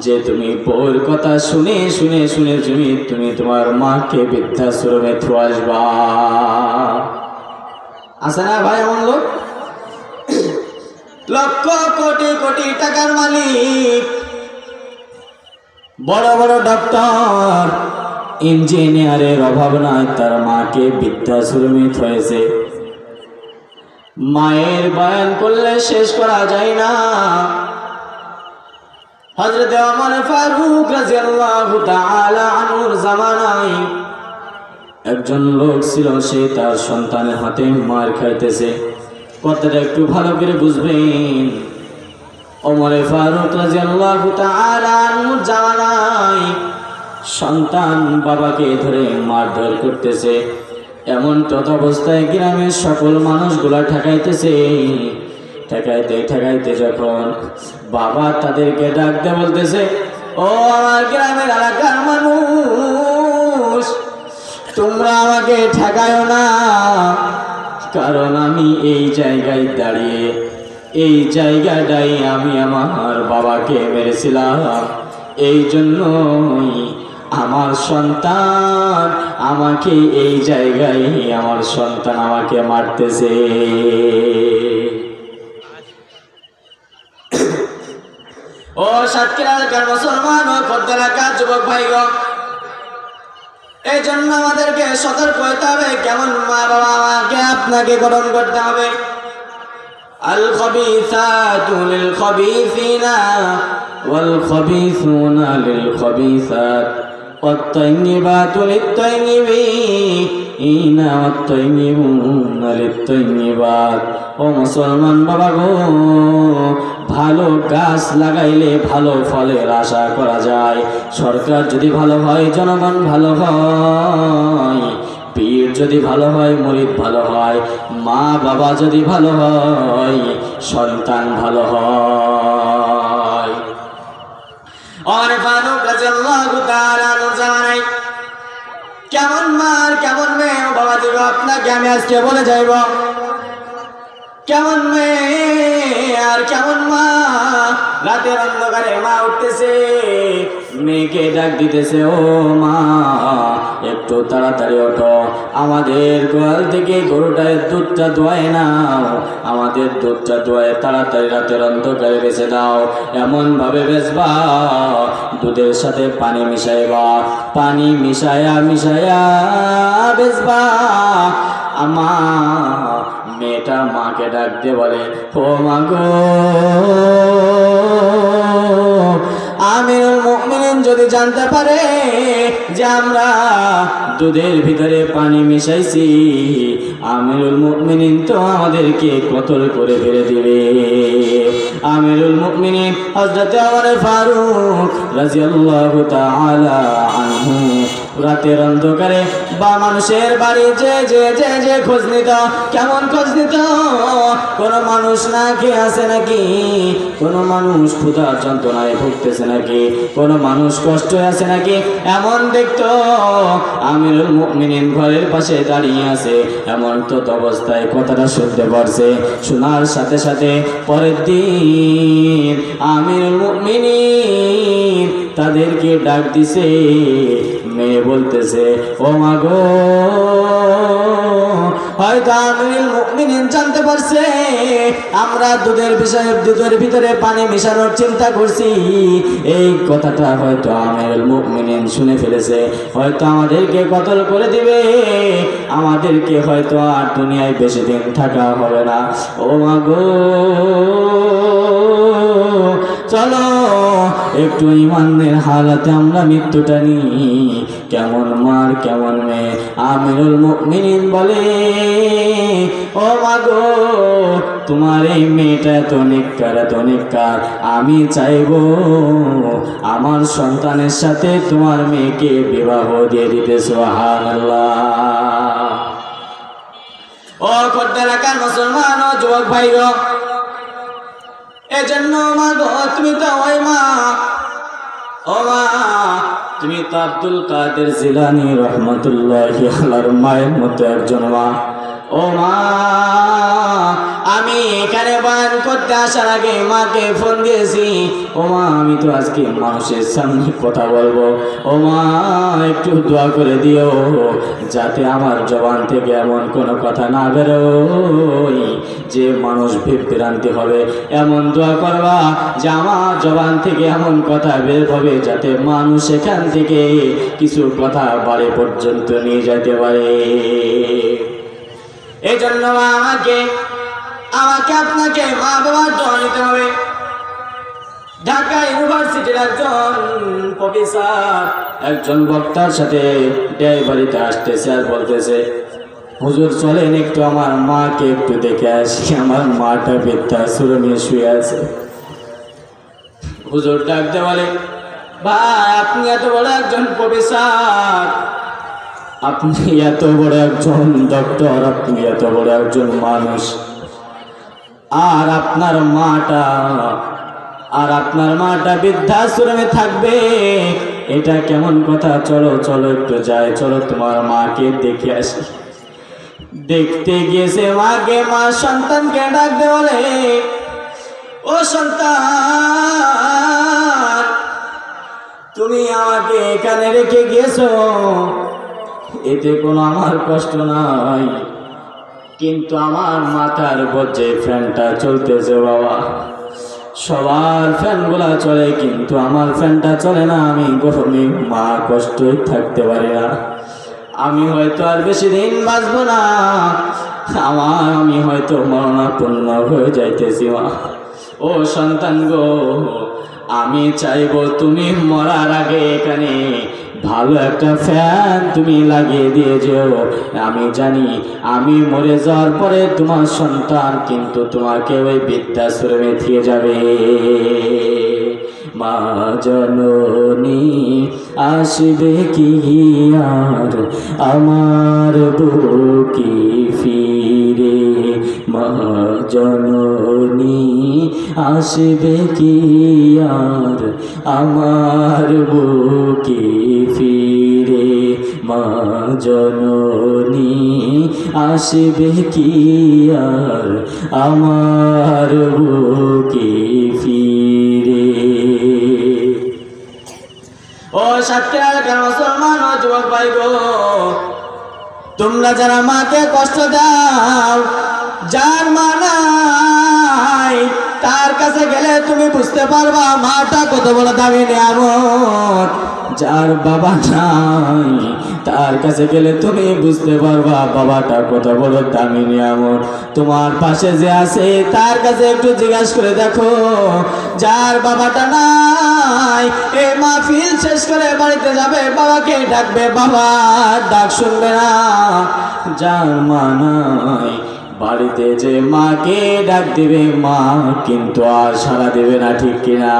যে তুমি বউর কথা শুনে শুনে শুনে তুমি তোমার মাকে বৃদ্ধাশ্রমে থুয়ে আসবা। আছে না ভাই এমন লোক? লক্ষ কোটি কোটি টাকার মালিক, বড় বড় ডক্টর ইঞ্জিনিয়ারের অভাব নাই, তার মাকে বৃদ্ধাশ্রমে থুয়েছে। মায়ের বয়ান করলে শেষ করা যায় না। হযরত ওমর ফারুক রাদিয়াল্লাহু তাআলা আনহুর জামানায় একজন লোক ছিল, সে তার সন্তানের হাতে মার খাইতেছে। কথাটা একটু ভালো করে বুঝবেন। ওমর ফারুক রাদিয়াল্লাহু তাআলা আনহুর জামানায় সন্তান বাবাকে ধরে মারধর করতেছে। এমন তত অবস্থায় গ্রামের সকল মানুষগুলা ঠেকাইতেছে। ঠেকাইতে যখন বাবা তাদেরকে ডাকতে বলতেছে, ও আমার গ্রামের এলাকার মানুষ, তোমরা আমাকে ঠেকায়ো না, কারণ আমি এই জায়গায় দাঁড়িয়ে, এই জায়গাটাই আমি আমার বাবাকে মেরেছিলাম। এই জন্যই আমার সন্তান আমাকে, এই জায়গায় আমার সন্তান আমাকে মারতেছে। ও সাতক্ষীরা এলাকার মুসলমান ও খোদ এলাকার যুবক ভাইগণ, এই জন্য আমাদেরকে সতর্ক হতে হবে কেমন মা বাবা আমাকে আপনাকে গ্রহণ করতে হবে। আল খাবিসাতু লিল খাবিসিনা ওয়াল খাবিসুনা লিল খাবিসাত والطيبات للطيبين والطيبون للطيبات। ও মুসলমান বাবা গো, ভালো গাছ লাগাইলে ভালো ফলের আশা করা যায়। সরকার যদি ভালো হয়, জনগণ ভালো হয়, পীর যদি ভালো হয়, মুরিদ ভালো হয়, মা বাবা যদি ভালো হয়, সন্তান ভালো হয়। ওমর ফারুক রাদিয়াল্লাহু তাআলা আনহু জানাই, কেমন মার কেমন মেয়ে বাবা দিব আপনাকে আমি আজকে বলে যাইব। কেমন মেয়ে আর কেমন মা রাতের অন্ধকারে মা উঠতেছে, মেয়েকে ডাক দিতেছে, ও মা একটু তাড়াতাড়ি ওঠো, আমাদের গোয়াল থেকে গরুটার দুধটা দোয়ায় নাও, আমাদের দুধটা দোয়ায় তাড়াতাড়ি রাতের অন্ধকারে বেঁচে দাও। এমন ভাবে বেচবা দুধের সাথে পানি মিশাইবা, পানি মিশায়া মিশায়া বেচবা। মেয়েটা মাকে ডাক দিয়ে বলে, ও মা গো, আমিরুল মুমিনিন যদি জানতে পারে যে আমরা দুধের ভিতরে পানি মিশাইছি, আমিরুল মুমিনিন তো আমাদেরকে কতল করে ফেলে দিবে। আমিরুল মুমিনিন হযরত ওমর ফারুক রাদিয়াল্লাহু তাআলা আনহু রাতের অন্ধকারে বা মানুষের বাড়ি যে যে যে যে খোঁজ নিত। কেমন খোঁজ নিত? কোন মানুষ না খেয়ে আছে নাকি, কোন মানুষ ক্ষুধার যন্ত্রণায় ভুগতেছে নাকি, কোন মানুষ কষ্ট আছে নাকি, এমন দেখতো। আমিরুল মুমিনিন ঘরের পাশে দাঁড়িয়ে আছে, এমন তো অবস্থায় কথাটা শুনতে পারছে। শোনার সাথে সাথে পরের দিন আমিরুল মুমিনিন তাদেরকে ডাক দিছে। মেয়ে বলতেছে, ও মা গো, হয়তো আমিরুল মুমিনিন জানতে পারছে আমরা দুধের ভিতরে পানি মিশানোর চিন্তা করছি। এই কথাটা হয়তো আমিরুল মুমিনিন শুনে ফেলেছে, হয়তো আমাদেরকে কতল করে দিবে, আমাদেরকে হয়তো আর দুনিয়ায় বেশি দিন থাকা হবে না। ও মা গো, চলো একটু ইমানের হালাতে আমরা মৃত্যুটা নিই। কেমন মার কেমন মেয়ে। আমিরুল মুমিনিন বলে, ও মা গো, তোমার এই মেয়েটা এত নিকার, আমি চাইবো আমার সন্তানের সাথে তোমার মেয়েকে বিবাহ দিয়ে দিতে। সুবহানাল্লাহ। ও খোর্দা এলাকার মুসলমান ও যুবক ভাই গো, এজন্য মা গো, তুমি তো ওই মা, ও মা, তুমি তো আব্দুল কাদের জিলানী রহমতুল্লাহি আলাইহির মায়ের মতো একজন মা। ও মা, আমি এখানে বয়ান করতে আসার আগে মাকে ফোন দিয়েছি, ও মা আমি তো আজকে মানুষের সামনে কথা বলবো, ও মা একটু দোয়া করে দিও যাতে আমার জবান থেকে এমন কোনো কথা না বেরোয় যে মানুষ বিভ্রান্তি হবে। এমন দোয়া করবা যে আমার জবান থেকে এমন কথা বের হবে যাতে মানুষ এখান থেকে কিছু কথা বাড়ি পর্যন্ত নিয়ে যেতে পারে। এই জন্য আমাকে আপনাকে মা বাবার দোয়া নিতে হবে। ঢাকা ইউনিভার্সিটির একজন প্রফেসর একজন বক্তার সাথে বাড়িতে আসতেছে আর বলতেছে, হুজুর চলেন একটু আমার মাকে একটু দেখে আসি, আমার মাটা বৃদ্ধাশ্রমে নিয়ে শুয়ে আছে। হুজুর ডাকতে বলে, ভাই আপনি এত বড় একজন প্রফেসর, আপনি এত বড় একজন ডক্টর, আপনি এত বড় একজন মানুষ, আর আপনার মাটা বৃদ্ধাশ্রমে থাকবে, এটা কেমন কথা? চলো চলো একটু যাই, চলো তোমার মাকে দেখে আসি। দেখতে গিয়েছে মাকে, মা সন্তানকে ডাকতে বলে, ও সন্তান, তুমি আমাকে এখানে রেখে গিয়েছো, এতে কোনো আমার কষ্ট নাই, কিন্তু আমার মাথার উপর যে ফ্যানটা চলতেছে বাবা, সবার ফ্যানগুলা চলে কিন্তু আমার ফ্যানটা চলে না, আমি গরমে মা কষ্টই থাকতে পারি না, আমি হয়তো আর বেশি দিন বাঁচবো না, আমি হয়তো মরণাপন্ন হয়ে যাইতেছি মা। ও সন্তান গো, আমি চাইবো তুমি মরার আগে এখানে ভালো একটা ফ্যান তুমি লাগিয়ে দিয়ে যেও। আমি জানি আমি মরে যাওয়ার পরে তোমার সন্তান কিন্তু তোমাকে ওই বৃদ্ধাশ্রমে দিয়ে যাবে। মা জননী আসবে কি আর আমার বুকে ফিরে, মা জননী আসবে কি আর আমার বুকে ফিরে, মা জননী আসবে কি আর আমার বুকে ফিরে। সাতক্ষীরা এলাকার মুসলমান ও যুবক ভাই গো, তোমরা যারা মাকে কষ্ট দাও, যার মা নাই তার কাছে গেলে তুমি বুঝতে পারবা মাটা কত বড় দামি নিয়ামত। যার বাবা নাই তার কাছে গেলে তুমি বুঝতে পারবা বাবাটা কত বড় দামি নিয়ামত। তোমার পাশে যে আছে তার কাছে একটু জিজ্ঞাসা করে দেখো, যার বাবাটা নাই এই মাহফিল শেষ করে বাড়িতে যাবে, বাবাকে ডাকবে, বাবার ডাক শুনবে না। যার মা নাই বাড়িতে যে মাকে ডাক দিবে, মা কিন্তু আর সাড়া দেবে না, ঠিক কিনা?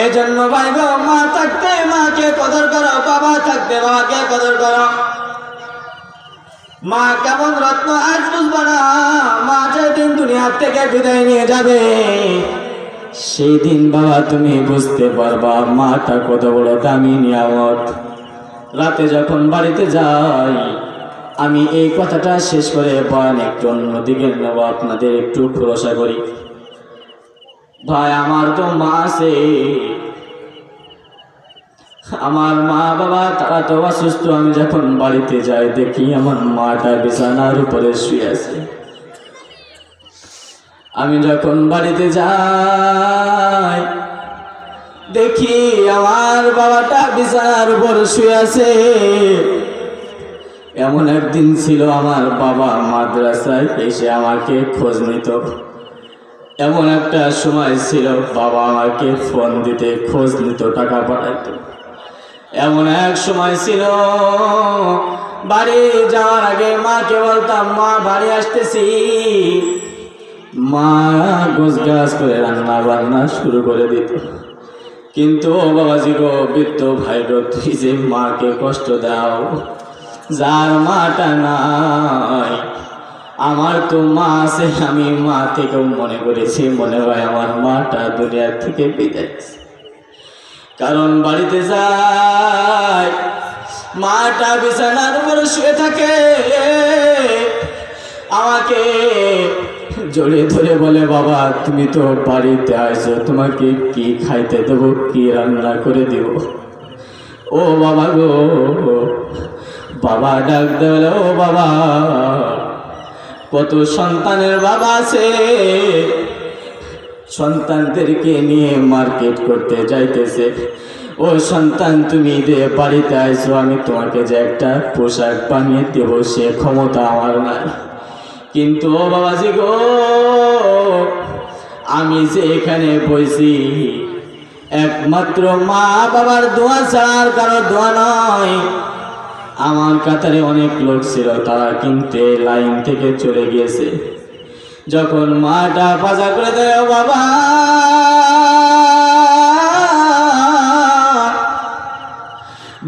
এজন্য ভাই গো, মা থাকতে মাকে কদর করো, বাবা থাকতে বাবাকে কদর করো। মা কেমন রত্ন আজ বুঝবো না, মা যেদিন দুনিয়ার থেকে বিদায় নিয়ে যাবে সেই দিন বাবা তুমি বুঝতে পারবা মাটা কত বড় দামি নিয়ামত। রাতে যখন বাড়িতে যাই আমি এই কথাটা শেষ করে বয়ান একটু অন্যদিকে নেব, আপনাদের একটু ভরসা করি। ভাই আমার তো মা আছে, আমার মা বাবা তারা তো অসুস্থ। আমি যখন বাড়িতে যাই দেখি আমার মাটা বিছানার উপরে শুয়ে আছে। আমি যখন বাড়িতে যাই দেখি আমার বাবাটা বিছানার উপরে শুয়ে আছে। এমন একদিন ছিল আমার বাবা মাদ্রাসায় এসে আমাকে খোঁজ নিত। এমন একটা সময় ছিল বাবা আমাকে ফোন দিতে খোঁজ নিত, টাকা পাঠাইতো। এমন এক সময় ছিল বাড়ি যাওয়ার আগে মাকে বলতাম, মা বাড়ি আসতেছি। মা গোছগাছ করে রান্না বান্না শুরু করে দিত। কিন্তু ও বাবাজি গো, বৃদ্ধ ভাই গো, তুই যে মাকে কষ্ট দাও, যার মাটা নাই, আমার তো মা আছে। আমি মা থেকেও মনে করেছি মনে হয় আমার মাটা দুনিয়া থেকে বিদায়। কারণ বাড়িতে যায় মাটা বিছানার উপরে শুয়ে থাকে, আমাকে জড়িয়ে ধরে বলে, বাবা তুমি তো বাড়িতে আসো, তোমাকে কি খাইতে দেবো, কি রান্না করে দেব? ও বাবা গো, বাবা ডাক দেবে, ও বাবা। কত সন্তানের বাবা আছে, সন্তানদেরকে নিয়ে মার্কেট করতে যাইতেছে। ও সন্তান তুমি যে বাড়িতে আইছো, আমি তোমাকে যে একটা পোশাক বানিয়ে দেবো সে ক্ষমতা আমার নাই। কিন্তু ও বাবাজি গো, আমি যে এখানে বইছি একমাত্র মা বাবার দোয়া ছাড়া আর কারো দোয়া নয়। আমার কাতারে অনেক লোক ছিল, তারা কিন্তু লাইন থেকে চলে গিয়েছে। যখন মাটা বাজার করে দেয়, ও বাবা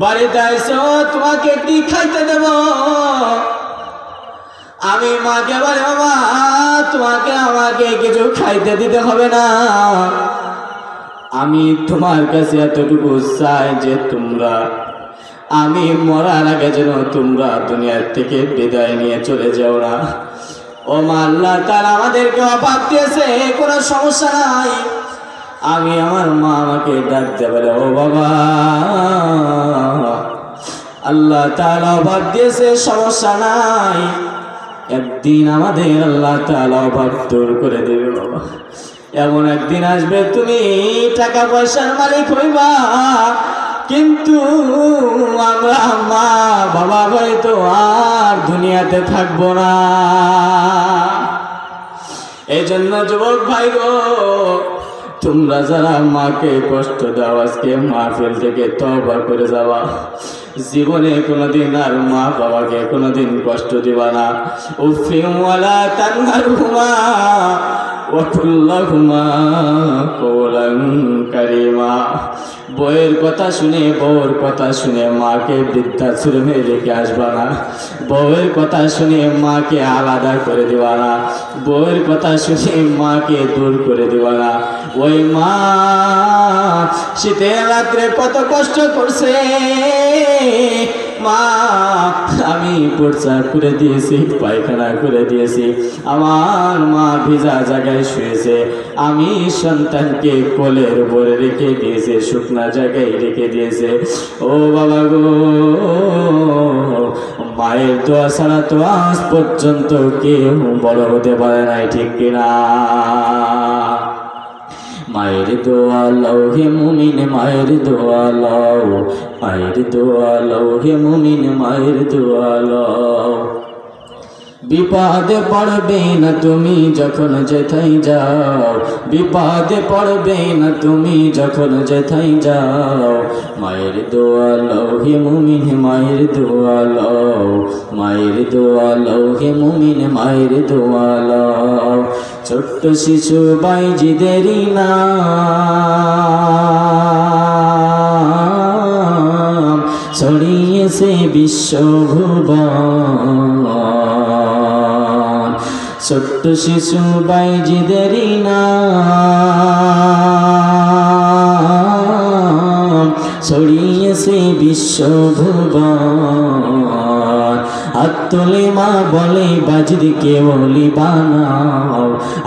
বাড়িতে আইসো, তোমাকে কি খাইতে দেব? আমি মাকে বলে, বাবা তোমাকে আমাকে কিছু খাইতে দিতে হবে না, আমি তোমার কাছে এতটুকু চাই যে তোমরা আমি মরার আগে যেন তোমরা দুনিয়ার থেকে বিদায় নিয়ে চলে যাও না। ও মা, আল্লাহ তাআলা আমাদেরকে অভাব দিয়েছে, কোনো সমস্যা নাই। আমি আমার মা আমাকে ডাকতে বলে, ও বাবা আল্লাহ তাআলা অভাব দিয়েছে, সমস্যা নাই, একদিন আমাদের আল্লাহ তাআলা অভাব দূর করে দেবে। বাবা এমন একদিন আসবে তুমি টাকা পয়সার মালিক হইবা, কিন্তু আমরা মা বাবা হয়তো আর দুনিয়াতে থাকবো না। এই জন্য যুবক ভাই গো, তোমরা যারা মাকে কষ্ট দাও আজকে মাহফিল থেকে তওবা করে যাওয়া। জীবনে কোনোদিন আর মা বাবাকে কোনোদিন কষ্ট দিবা না। উফিন ওয়ালা তানহারহুমা ওয়া কুল লাহুমা কওলান কারীমা। বউয়ের কথা শুনে বউর কথা শুনে মাকে বৃদ্ধাশ্রমে রেখে আসবা না। বউয়ের কথা শুনে মাকে আলাদা করে দিবা না। বউয়ের কথা শুনে মাকে দূর করে দিবা না। ওই মা শীতের রাত্রে কত কষ্ট করছে মা, আমি প্রস্রাব করে দিয়েছি, পায়খানা করে দিয়েছি, আমার মা ভিজা জায়গায় শুয়েছে, আমি সন্তানকে কোলের উপরে রেখে দিয়েছে, শুকনা জায়গায় রেখে দিয়েছে। ও বাবা গো, মায়ের দোয়া ছাড়া তো আজ পর্যন্ত কেউ বড় হতে পারে নাই, ঠিক কিনা? মায়ের দোয়া লও হে মুমিন, মায়ের দোয়া লও, মায়ের দোয়া লও হে মুমিন, মায়ের দোয়া লও। বিপদে পড়বে না তুমি যখন যেথায় যাও, বিপদে পড়বে না তুমি যখন যেথায় যাও। মায়ের দোয়া লও হে মুমিন, মায়ের দোয়া লও, মায়ের দোয়া লও হে মুমিন, মায়ের দোয়া লও। ছোট্ট শিশু বাইজিদেরই নাম ছড়িয়েছে বিশ্বভুবন, ছোট্ট শিশু বাইজিদেরই নাম ছড়িয়েছে বিশ্বভুবন। আত্তলে মা বলে বাজিদকে ওলি বানাও,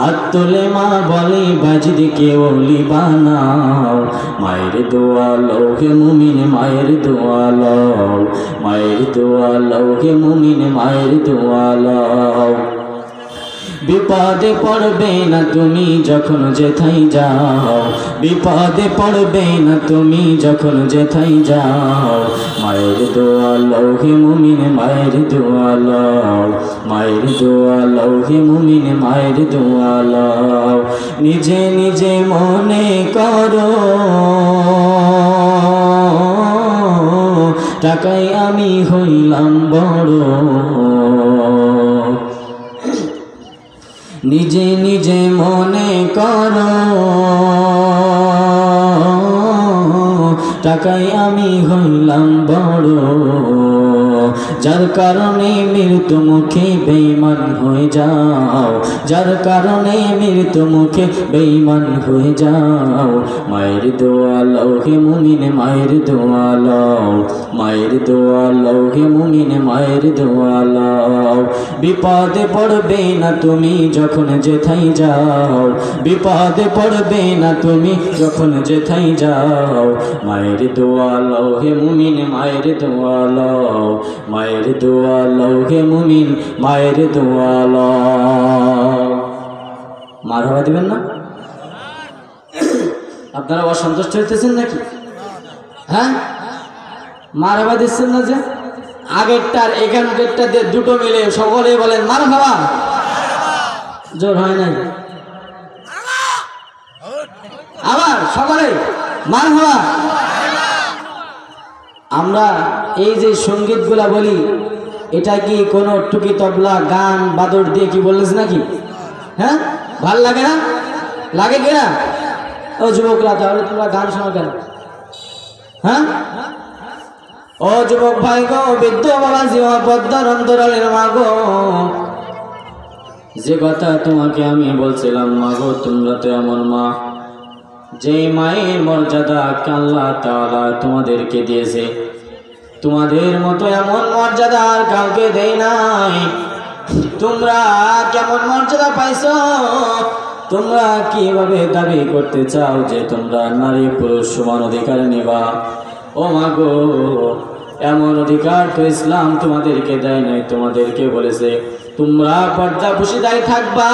আত্তলে মা বলে বাজিদকে ওলি বানাও। মায়ের দোয়া লও হে মুমিন, মায়ের দোয়া লও, মায়ের দোয়া লও হে মুমিন, মায়ের দোয়া লও। বিপদে পড়বে না তুমি যখন যেথায় যাও, বিপদে পড়বে না তুমি যখন যেথায় যাও। মায়ের দোয়া লও হে মুমিন, মায়ের দোয়া লও, মায়ের দোয়া লও হে মুমিন, মায়ের দোয়া লও। নিজে নিজে মনে করো টাকায় আমি হইলাম বড়, নিজে নিজে মনে করো টাকায় আমি হইলাম বড়। যার কারণে মৃত্যু মুখে বেঈমান হয়ে যাও, যার কারণে মৃত্যু মুখে বেঈমান হয়ে যাও। মায়ের দোয়া লও হে মুমিন, মায়ের দোয়া লও, মায়ের দোয়া লও হে মুমিন, মায়ের দোয়া লও। বিপদে পড়বে না তুমি যখন যেথায় যাও, বিপদে পড়বে না তুমি যখন যেথায় যাও। মায়ের দোয়া লও হে মুমিন, মায়ের দোয়া লও, মায়ের দোয়া লও হে মুমিন, মায়ের দোয়া লও। মারহাবা দিবেন না? আপনারা অসন্তুষ্ট হইতেছেন নাকি? হ্যাঁ, মারহাবা দিচ্ছেন না যে? আগেরটার এখানকারটা দিয়ে দুটো মিলে সকলে বলেন মারহাবা। জোর হয় নাই? আবার সকলে মারহাবা। আমরা এই যে সঙ্গীতগুলা বলি, এটা কি কোনো টুকি তবলা গান বাদর দিয়ে কি বললেছ নাকি? হ্যাঁ, ভাল লাগে না? লাগে কিনা? ও যুবকরা, তাহলে তোমরা গান শোনো কেন? হ্যাঁ, ও যুবক ভাই গো, বৃদ্ধ বাবা জীবন পদ্মার অন্তরালের মা গো, যে কথা তোমাকে আমি বলছিলাম মা গো, তোমরা তো এমন মা যে মায়ের মর্যাদা আল্লাহ তাআলা তোমাদেরকে দিয়েছে, তোমাদের মতো এমন মর্যাদা আর কাউকে দেয় নাই। তোমরা কেমন মর্যাদা পাইছো? তোমরা কিভাবে দাবি করতে চাও যে তোমরা নারী পুরুষ সমান অধিকার নেবা? ও মা গো, এমন অধিকার তো ইসলাম তোমাদেরকে দেয় নাই। তোমাদেরকে বলেছে তোমরা পর্দা পুশিদায় থাকবা,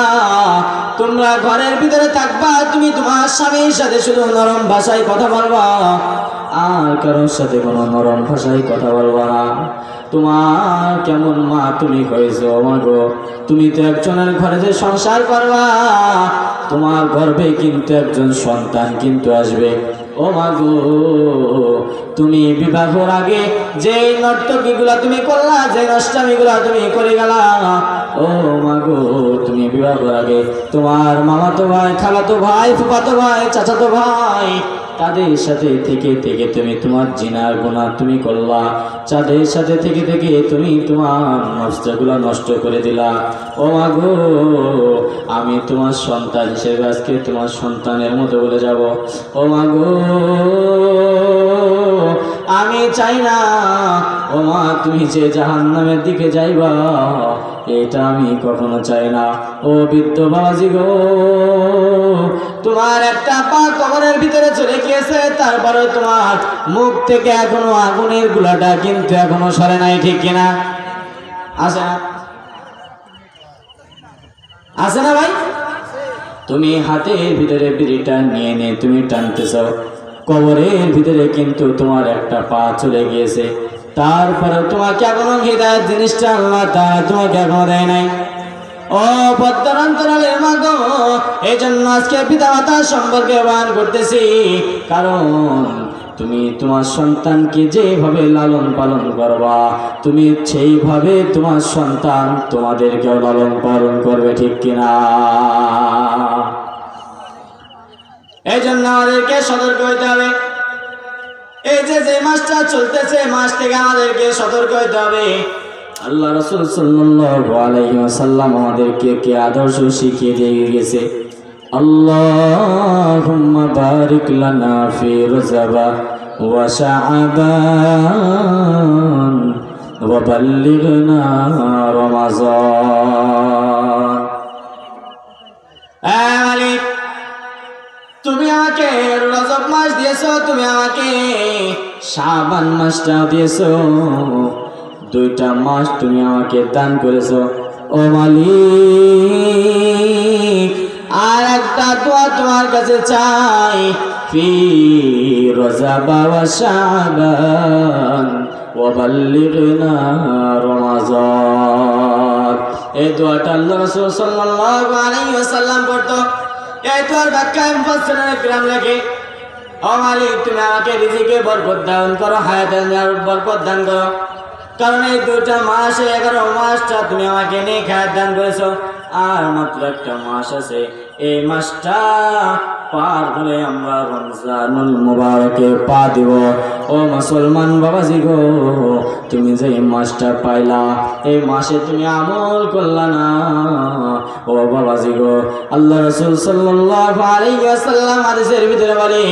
তোমরা ঘরের ভিতরে থাকবা, তুমি তোমার স্বামীর সাথে শুধু নরম ভাষায় কথা বলবা, আর কারোর সাথে কোনো নরম ভাষায় কথা বলবা না। তোমার কেমন মা তুমি হয়েছো মা গো? তুমি তো একজনের ঘরে যে সংসার করবা, তোমার গর্ভে কিন্তু একজন সন্তান কিন্তু আসবে। ও মা গো, তুমি বিবাহের আগে যে নর্তকীগুলা তুমি করলা, যে নষ্টামিগুলা তুমি করে গেলা, ও মাগো তুমি বিবাহ করার আগে তোমার মামাতো ভাই, খালাতো ভাই, ফুফাতো ভাই, চাচাতো ভাই তাদের সাথে থেকে থেকে তুমি তোমার জিনার গুনাহ তুমি করলা, তাদের সাথে থেকে থেকে তুমি তোমার নষ্টগুলো নষ্ট করে দিলা। ও মাগো আমি তোমার সন্তান হিসেবে আজকে তোমার সন্তানের মতো বলে যাব। ও মাগো আমি চাই না ও মা তুমি যে জাহান্নামের দিকে যাইবা, এটা আমি কখনো চাই না। ও বৃদ্ধ বাবাজি গো, তোমার একটা পা কবরের ভিতরে চলে গিয়েছে, তারপরে তোমার মুখ থেকে এখনো আগুনের গুলাটা কিন্তু এখনো সরে নাই, ঠিক কিনা? আছে না? আছে না ভাই? তুমি হাতের ভিতরে বিড়িটা নিয়ে নিয়ে তুমি টানতেছ, কবরের ভিতরে কিন্তু তোমার একটা পা চলে গিয়েছে, তারপরে তোমাকে এখনো হিদায়াত জিনিসটা আল্লাহ তাআলা তোমাকে এখনো দেয় নাই। ও পদ্মান্তরালের মাগো, এই জন্য আজকে পিতা মাতার সম্পর্কে বয়ান করতেছি, কারণ তুমি তোমার সন্তানকে যেভাবে লালন পালন করবা, তুমি সেইভাবে তোমার সন্তান তোমাদেরকেও লালন পালন করবে, ঠিক কিনা? এই জন্য আমাদেরকে সতর্ক হইতে হবে। এই যে মাসটা চলতেছে, মাস থেকে আমাদেরকে সতর্ক হইতে হবে। আল্লাহ রাসূল সাল্লাল্লাহু আলাইহি ওয়াসাল্লাম আমাদেরকে কি আদর্শ শিখিয়ে দিয়ে গেছে। আল্লাহুম্মা বারিক লানা ফি রজবা ওয়া শাআবান ওয়া বাল্লিগনা রমাযান। এ মালিক, তুমি আমাকে রজব মাস দিয়েছো, তুমি আমাকে শাবান মাসটা দিয়েছো, দুইটা মাস তুমি আমাকে দান করেছো। ও মালিক, আর একটা দোয়া তোমার কাছে চাই, ফি রজবা ওয়া শাবান ওয়া বাল্লিগনা রমাযান। এই দোয়াটা আল্লাহ রাসূল সাল্লাল্লাহু আলাইহি ওয়াসাল্লাম পড়তো। এই দোয়ার ব্যাখ্যায় মুফাসসিরিনে কিরাম লেখে, ও মালিক তুমি আমাকে রিজিকে বরকত দান করো, হায়াতে বরকত দান করো, কারণ এই দুটা মাসে 11 মাসটা তুমি আমাকে নিয়ে খায়াত দান করেছো, আর মাত্র একটা মাস আছে, এই মাসটা পার হলে আমরা রমজানুল মুবারকে পা দিব। ও মুসলমান বাবাজি গো, তুমি যে মাসটা পাইলা, এই মাসে তুমি আমল করলা না। ও বাবাজি গো, আল্লাহ রাসূল সাল্লাল্লাহু আলাইহি ওয়াসাল্লাম হাদিসের ভিতরে বলে,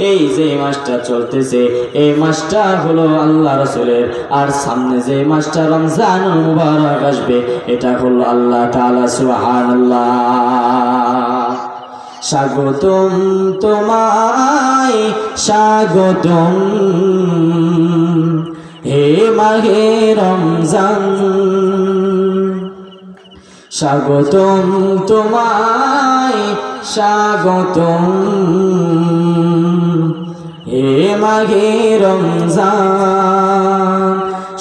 এই যে মাসটা চলতেছে, এই মাসটা হলো আল্লাহ রাসূলের, আর সামনে যে মাসটা রমজানুল মুবারক আসবে, এটা হলো আল্লাহ তাআলা সুবহানাল্লাহ। স্বাগতম তোমায় স্বাগতম হে মাহে রমজান, স্বাগতম তোমায় স্বাগতম হে মাহে রমজান,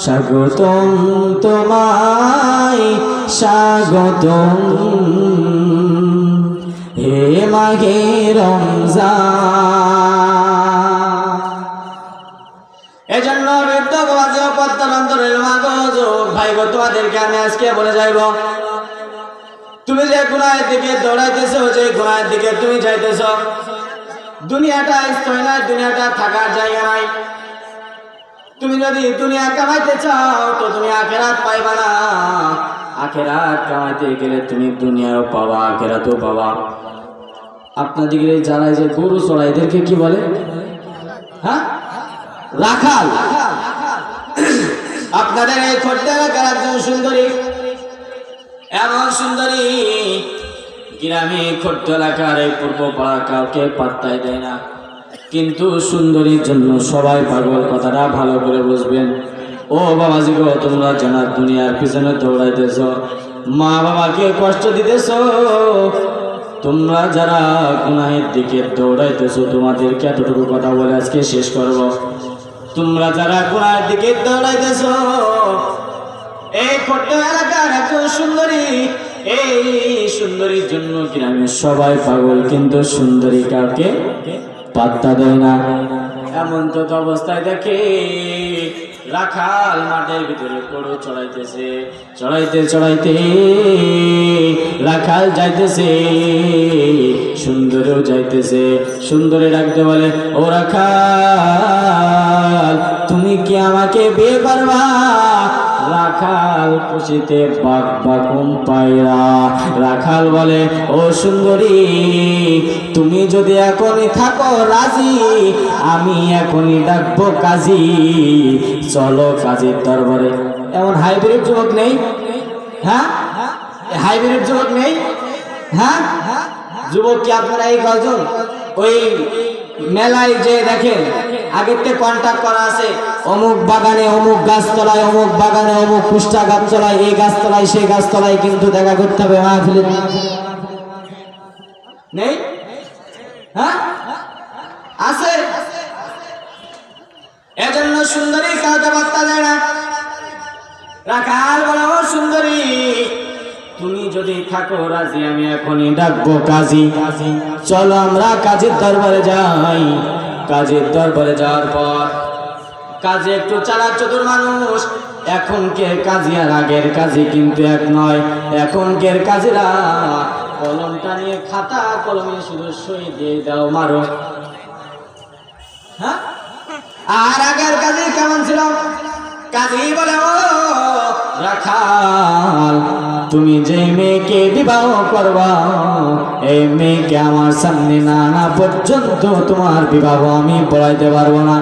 স্বাগতম তোমায় স্বাগতম হে মাহে রমজান। এজন্য বৃদ্ধ বাবাজি ও পদ্মান্তরের মাগো যুবক ভাই গো, তোমাদেরকে আমি আজকে বলে যাইব, তুমি যে গুনাহের দিকে দৌড়াইতেছো, যে গুনাহের দিকে তুমি যাইতেছো, দুনিয়াটা স্থায়ী নয়, দুনিয়াটা থাকার জায়গা নাই। তুমি যদি দুনিয়া কামাইতে চাও তো তুমি আখিরাত পাইবা না। আখিরাত কামাইতে গেলে তুমি দুনিয়াও পাবা, আখিরাতও পাবা। আপনাদের যারা যে গরু চড়াই এদেরকে কি বলে? হ্যাঁ, রাখাল। আপনাদের এই খোর্দা এলাকার একজন সুন্দরী, এমন সুন্দরী গ্রামে খোর্দা এলাকার এই পূর্ব পাড়া কাউকে পাত্তাই দেয় না, কিন্তু সুন্দরীর জন্য সবাই পাগল। কথাটা ভালো করে বুঝবেন। ও বাবাজি গো, তোমরা জানার দুনিয়ার পিছনে দৌড়াইতেছ, মা বাবাকে কষ্ট দিতেছ, তোমরা যারা গুনাহের দিকে দৌড়াইতেছো, তোমাদেরকে এতটুকু কথা বলে আজকে শেষ করব। তোমরা যারা গুনাহের দিকে দৌড়াইতেছো, এই খোর্দা এলাকার একজন সুন্দরী, এই সুন্দরীর জন্য গ্রামের সবাই পাগল, কিন্তু সুন্দরী কাউকে পাত্তা দেয় না। এমন তো অবস্থায় দেখে রাখাল মাঠের ভিতরে গরু চড়াইতেছে, চড়াইতে চড়াইতে রাখাল যাইতেছে, সুন্দরেও যাইতেছে। সুন্দরে ডাকতে বলে, ও রাখাল তুমি কি আমাকে বিয়ে করবা? রাখাল খুশিতে বাক বাকুম পায়রা। রাখাল বলে, ও সুন্দরী তুমি যদি এখনই থাকো রাজি, আমি এখনই ডাকবো কাজী, চলো কাজীর দরবারে। এমন হাইব্রিড যুবক নেই? হ্যাঁ, হাইব্রিড যুবক নেই? হ্যাঁ, যুবক কি আপনারা এই কজন ওই মেলায় যে দেখেন আগের থেকে কন্ট্যাক্ট করা আছে, অমুক বাগানে অমুক গাছতলায়, অমুক বাগানে অমুক কুষ্টা গাছতলায়, এই গাছতলায় সেই গাছতলায় কিন্তু দেখা করতে হবে মাহফিলে নেই? হ্যাঁ আছে। এজন্য সুন্দরী কাউকে বার্তা দেয় না। রাখাল বলে, ও সুন্দরী তুমি যদি থাকো রাজি, আমি এখনই ডাকবো কাজী, চলো আমরা কাজীর দরবারে যাই। কাজীর দরবারে যাওয়ার পর কাজী একটু চালাক চতুর মানুষ। এখনকার কাজী আর আগের কাজী কিন্তু এক নয়। এখনকার কাজীরা কলমটা নিয়ে খাতা কলমে শুধু সই দিয়ে দাও মারো। হ্যাঁ, আর আগের কাজী কেমন ছিল? কাজী বলে, ও রাখাল তুমি যে মেয়েকে বিবাহ করবা, এই মেয়েকে আমার সামনে না আনা পর্যন্ত তোমার বিবাহ আমি পড়াইতে পারবো না।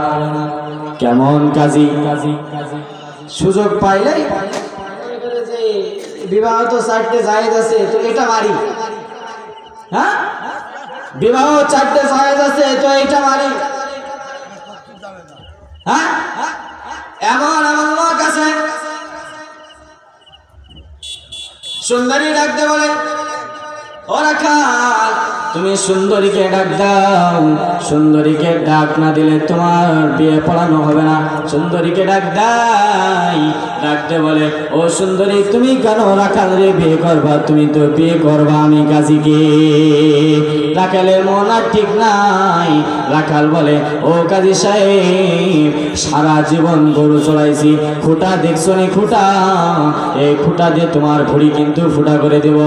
কেমন কাজী? সুযোগ পাইলে বিবাহ তো চারটে জায়েজ আছে, তো এটা মারি। হ্যাঁ, বিবাহ চারটে জায়েজ আছে, তো এটা মারি। হ্যাঁ, এমন এমন লোক আছে। সুন্দরী ডাকতে বলে, ও রাখাল তুমি সুন্দরীকে ডাক দাও। সুন্দরীকে ডাক না দিলে তোমার বিয়ে পড়ানো হবে না। সুন্দরীকে ডাক দাই। ডাকতে বলে, ও সুন্দরী তুমি কেন রাখাল রে বিয়ে করবা? তুমি তো বিয়ে করবা আমি কাজীকে। রাখালের মন আর ঠিক নাই। রাখাল বলে, ও কাজী সাহেব সারা জীবন গরু চড়াইছি, খুঁটা দেখছো নি? খুঁটা, এই খুঁটা দিয়ে তোমার ভুঁড়ি কিন্তু ফুটা করে দেব।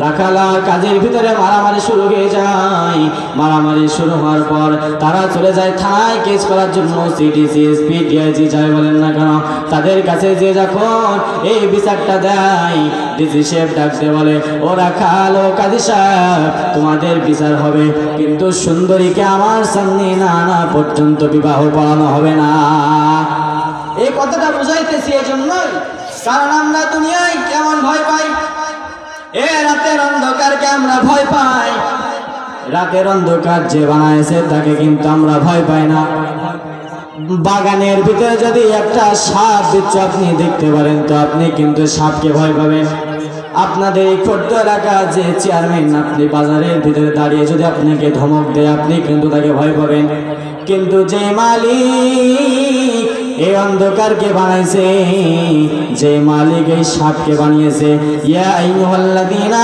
রাখাল আর কাজের ভিতরে মারামারি শুরু হয়ে যায়। মারামারি শুরু হওয়ার পর তারা চলে যায় থানায় কেস করার জন্য। সিডিসি, এসপি, ডিআইজি যাই বলেন না কেন, তাদের কাছে যে যখন এই বিচারটা দেয়, ডিসি সাহেব ডাকতে বলে, ও রাখাল ও কাজী সাহেব তোমাদের বিচার হবে, কিন্তু সুন্দরীকে আমার সামনে না আনা পর্যন্ত বিবাহ পড়ানো হবে না। এই কথাটা বুঝাইতেছি এজন্যই, কারণ আমরা দুনিয়ায় কেমন ভয় পাই, এ রাতের অন্ধকারকে আমরা ভয় পাই। রাতের অন্ধকার যে বানাইছে তাকে কিন্তু আমরা ভয় পাই না। বাগানের ভিতরে যদি একটা সাপ বিচ্ছু আপনি দেখতে পারেন, তো আপনি কিন্তু সাপকে ভয় পাবেন। আপনাদের এই ছোট্ট এলাকা যে চেয়ারম্যান, আপনি বাজারের ভিতরে দাঁড়িয়ে যদি আপনাকে ধমক দেয়, আপনি কিন্তু তাকে ভয় পাবেন। কিন্তু যে মালিক এই অন্ধকারকে বানাইছে, যে মালিক এই সাপকে বানিয়েছে, ইয়া আইয়ুহাল্লাযীনা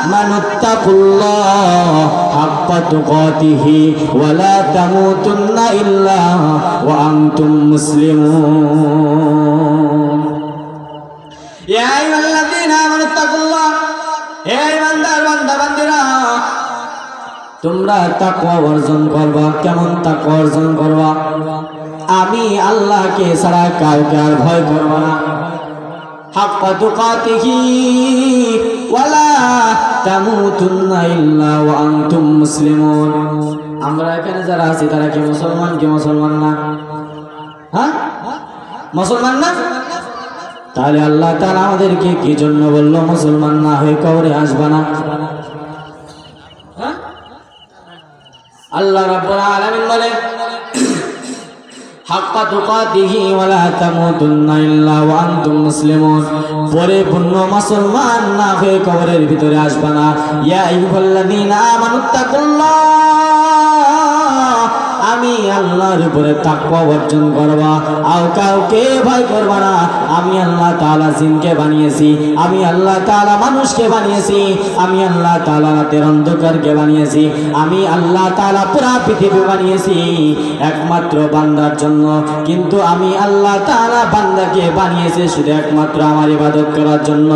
আমানুত্তাকুল্লাহ হাক্কা তুকাতিহি ওয়া লা তামুতুন্না ইল্লা ওয়া আনতুম মুসলিমুন। ইয়া আইয়ুহাল্লাযীনা আমানুত্তাকুল্লাহ, হে ঈমানদার বান্দা বান্দীরা তোমরা তাকওয়া অর্জন করবা। কেমন তাকওয়া অর্জন করবা? আমি আল্লাহকে ছাড়া কাউকে আর ভয় করব না। হাক্কা তুকাতিহি ওয়া লা তামুতুন্না ইল্লা ওয়া আনতুম মুসলিমুন। আমরা এখানে যারা আছি তারা কি মুসলমান? কি মুসলমান না? হ্যাঁ, মুসলমান না? তাহলে আল্লাহ তাআলা আমাদেরকে কি জন্য বললো মুসলমান না হয়ে কবরে আসবা না? আল্লাহ রাব্বুল আলামিন বলে, হাক্কা তুকাতিহি ওয়া লা তামুতুন্না ইল্লা ওয়া আনতুম মুসলিমুন। পরিপূর্ণ মুসলমান না হয়ে কবরের ভিতরে আসবা না। ইয়া আইয়ুহাল্লাযীনা আমানুত্তাকুল্লাহ, আমি আল্লাহর উপরে তাকওয়া অর্জন করবা, আর কাউকে ভয় করবা না। আমি আল্লাহ তাআলা জিনকে বানিয়েছি, আমি আল্লাহ তাআলা মানুষকে বানিয়েছি, আমি আল্লাহ তাআলা রাতের অন্ধকারকে বানিয়েছি, আমি আল্লাহ তাআলা পুরা পৃথিবী বানিয়েছি একমাত্র বান্দার জন্য। কিন্তু আমি আল্লাহ তাআলা বান্দাকে বানিয়েছি শুধু একমাত্র আমার ইবাদত করার জন্য।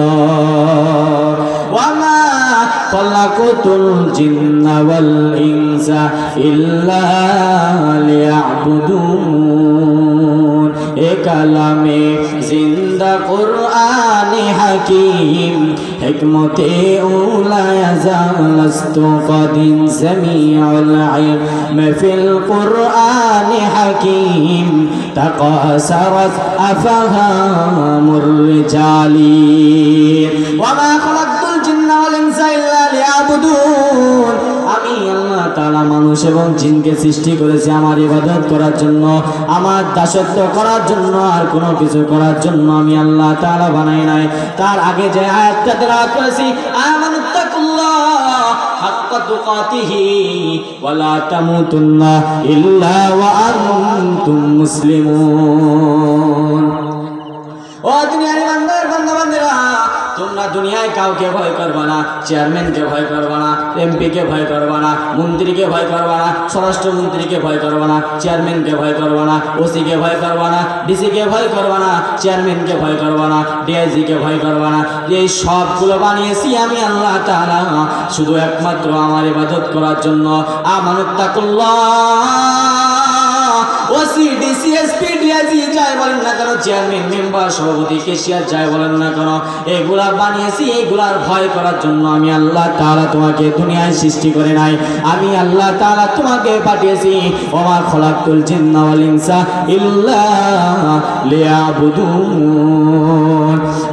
ওয়ামা খালাকাতুল জিন্না ওয়াল ইনসা ইল্লা লিয়াবুদুন। এ কালামে জিন্দা কুরআনে হাকিম হিকমতে উলা ইয়াজালস্তু কদিন সামিউল ইলম ফিল কুরআনে হাকিম তাকাসারাত আফহামুর রিজালি। ওয়ামা খালাকতুল জিন্না ওয়াল ইনসা ইল্লা লিয়াবুদুন। আমি আল্লাহ তাআলা মানুষ এবং জিনকে সৃষ্টি করেছি আমার ইবাদত করার জন্য, আমার দাসত্ব করার জন্য, আর কোনো কিছু করার জন্য আমি আল্লাহ তাআলা বানাই নাই। তার আগে যে আয়াতটা তেলাওয়াত করেছি, আমানুত্তাকুল্লাহ হাক্কা তুকাতিহি ওয়া লা তামুতুন্না ইল্লা ওয়া আনতুম মুসলিমুন। ও দুনিয়ার ইমানদার বান্দা-বান্দীরা, তোমরা দুনিয়ায় কাউকে ভয় করবা না, চেয়ারম্যানকে ভয় করবা না, এমপিকে ভয় করবা না, মন্ত্রীকে ভয় করবা না, স্বরাষ্ট্রমন্ত্রীকে ভয় করবা না, চেয়ারম্যানকে ভয় করবা না, ওসিকে ভয় করবা না, ডিসিকে ভয় করবা না, চেয়ারম্যানকে ভয় করবা না, ডিআইজিকে ভয় করবা না। এই সবগুলো বানিয়েছি আমি আল্লাহ তাআলা শুধু একমাত্র আমার ইবাদত করার জন্য। আমানুত্তাকুল্লাহ। ওসি ডিসি এসপি ডিআইজি যাই বলেন না কেন, চেয়ারম্যান মেম্বার সভাপতি কেশিয়ার যাই বলেন না কেন, এগুলা বানিয়েছি এগুলার ভয় করার জন্য। আমি আল্লাহ তাআলা তোমাকে দুনিয়ায় সৃষ্টি করে নাই, আমি আল্লাহ তাআলা তোমাকে পাঠিয়েছি। ওমা খালাকতুল জিন্না ওয়াল ইনসা ইল্লা লিয়াবুদুন।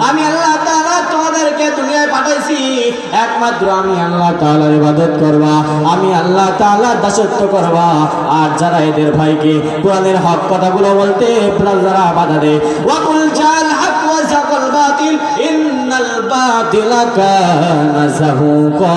আমি আল্লাহ তাআলা তোমাদেরকে দুনিয়ায় পাঠাইছি একমাত্র আমি আল্লাহ তাআলার ইবাদত করবা, আমি আল্লাহ তাআলার দাসত্ব করবা। আর যারা এদের ভাইকে কোরআনের হক কথাগুলো বলতে যারা বাধা দেয়, ওয়াকুল জাল হক ওয়া যাকাল বাতিল ইন্নাল বাতিলা কানা যাহুকা।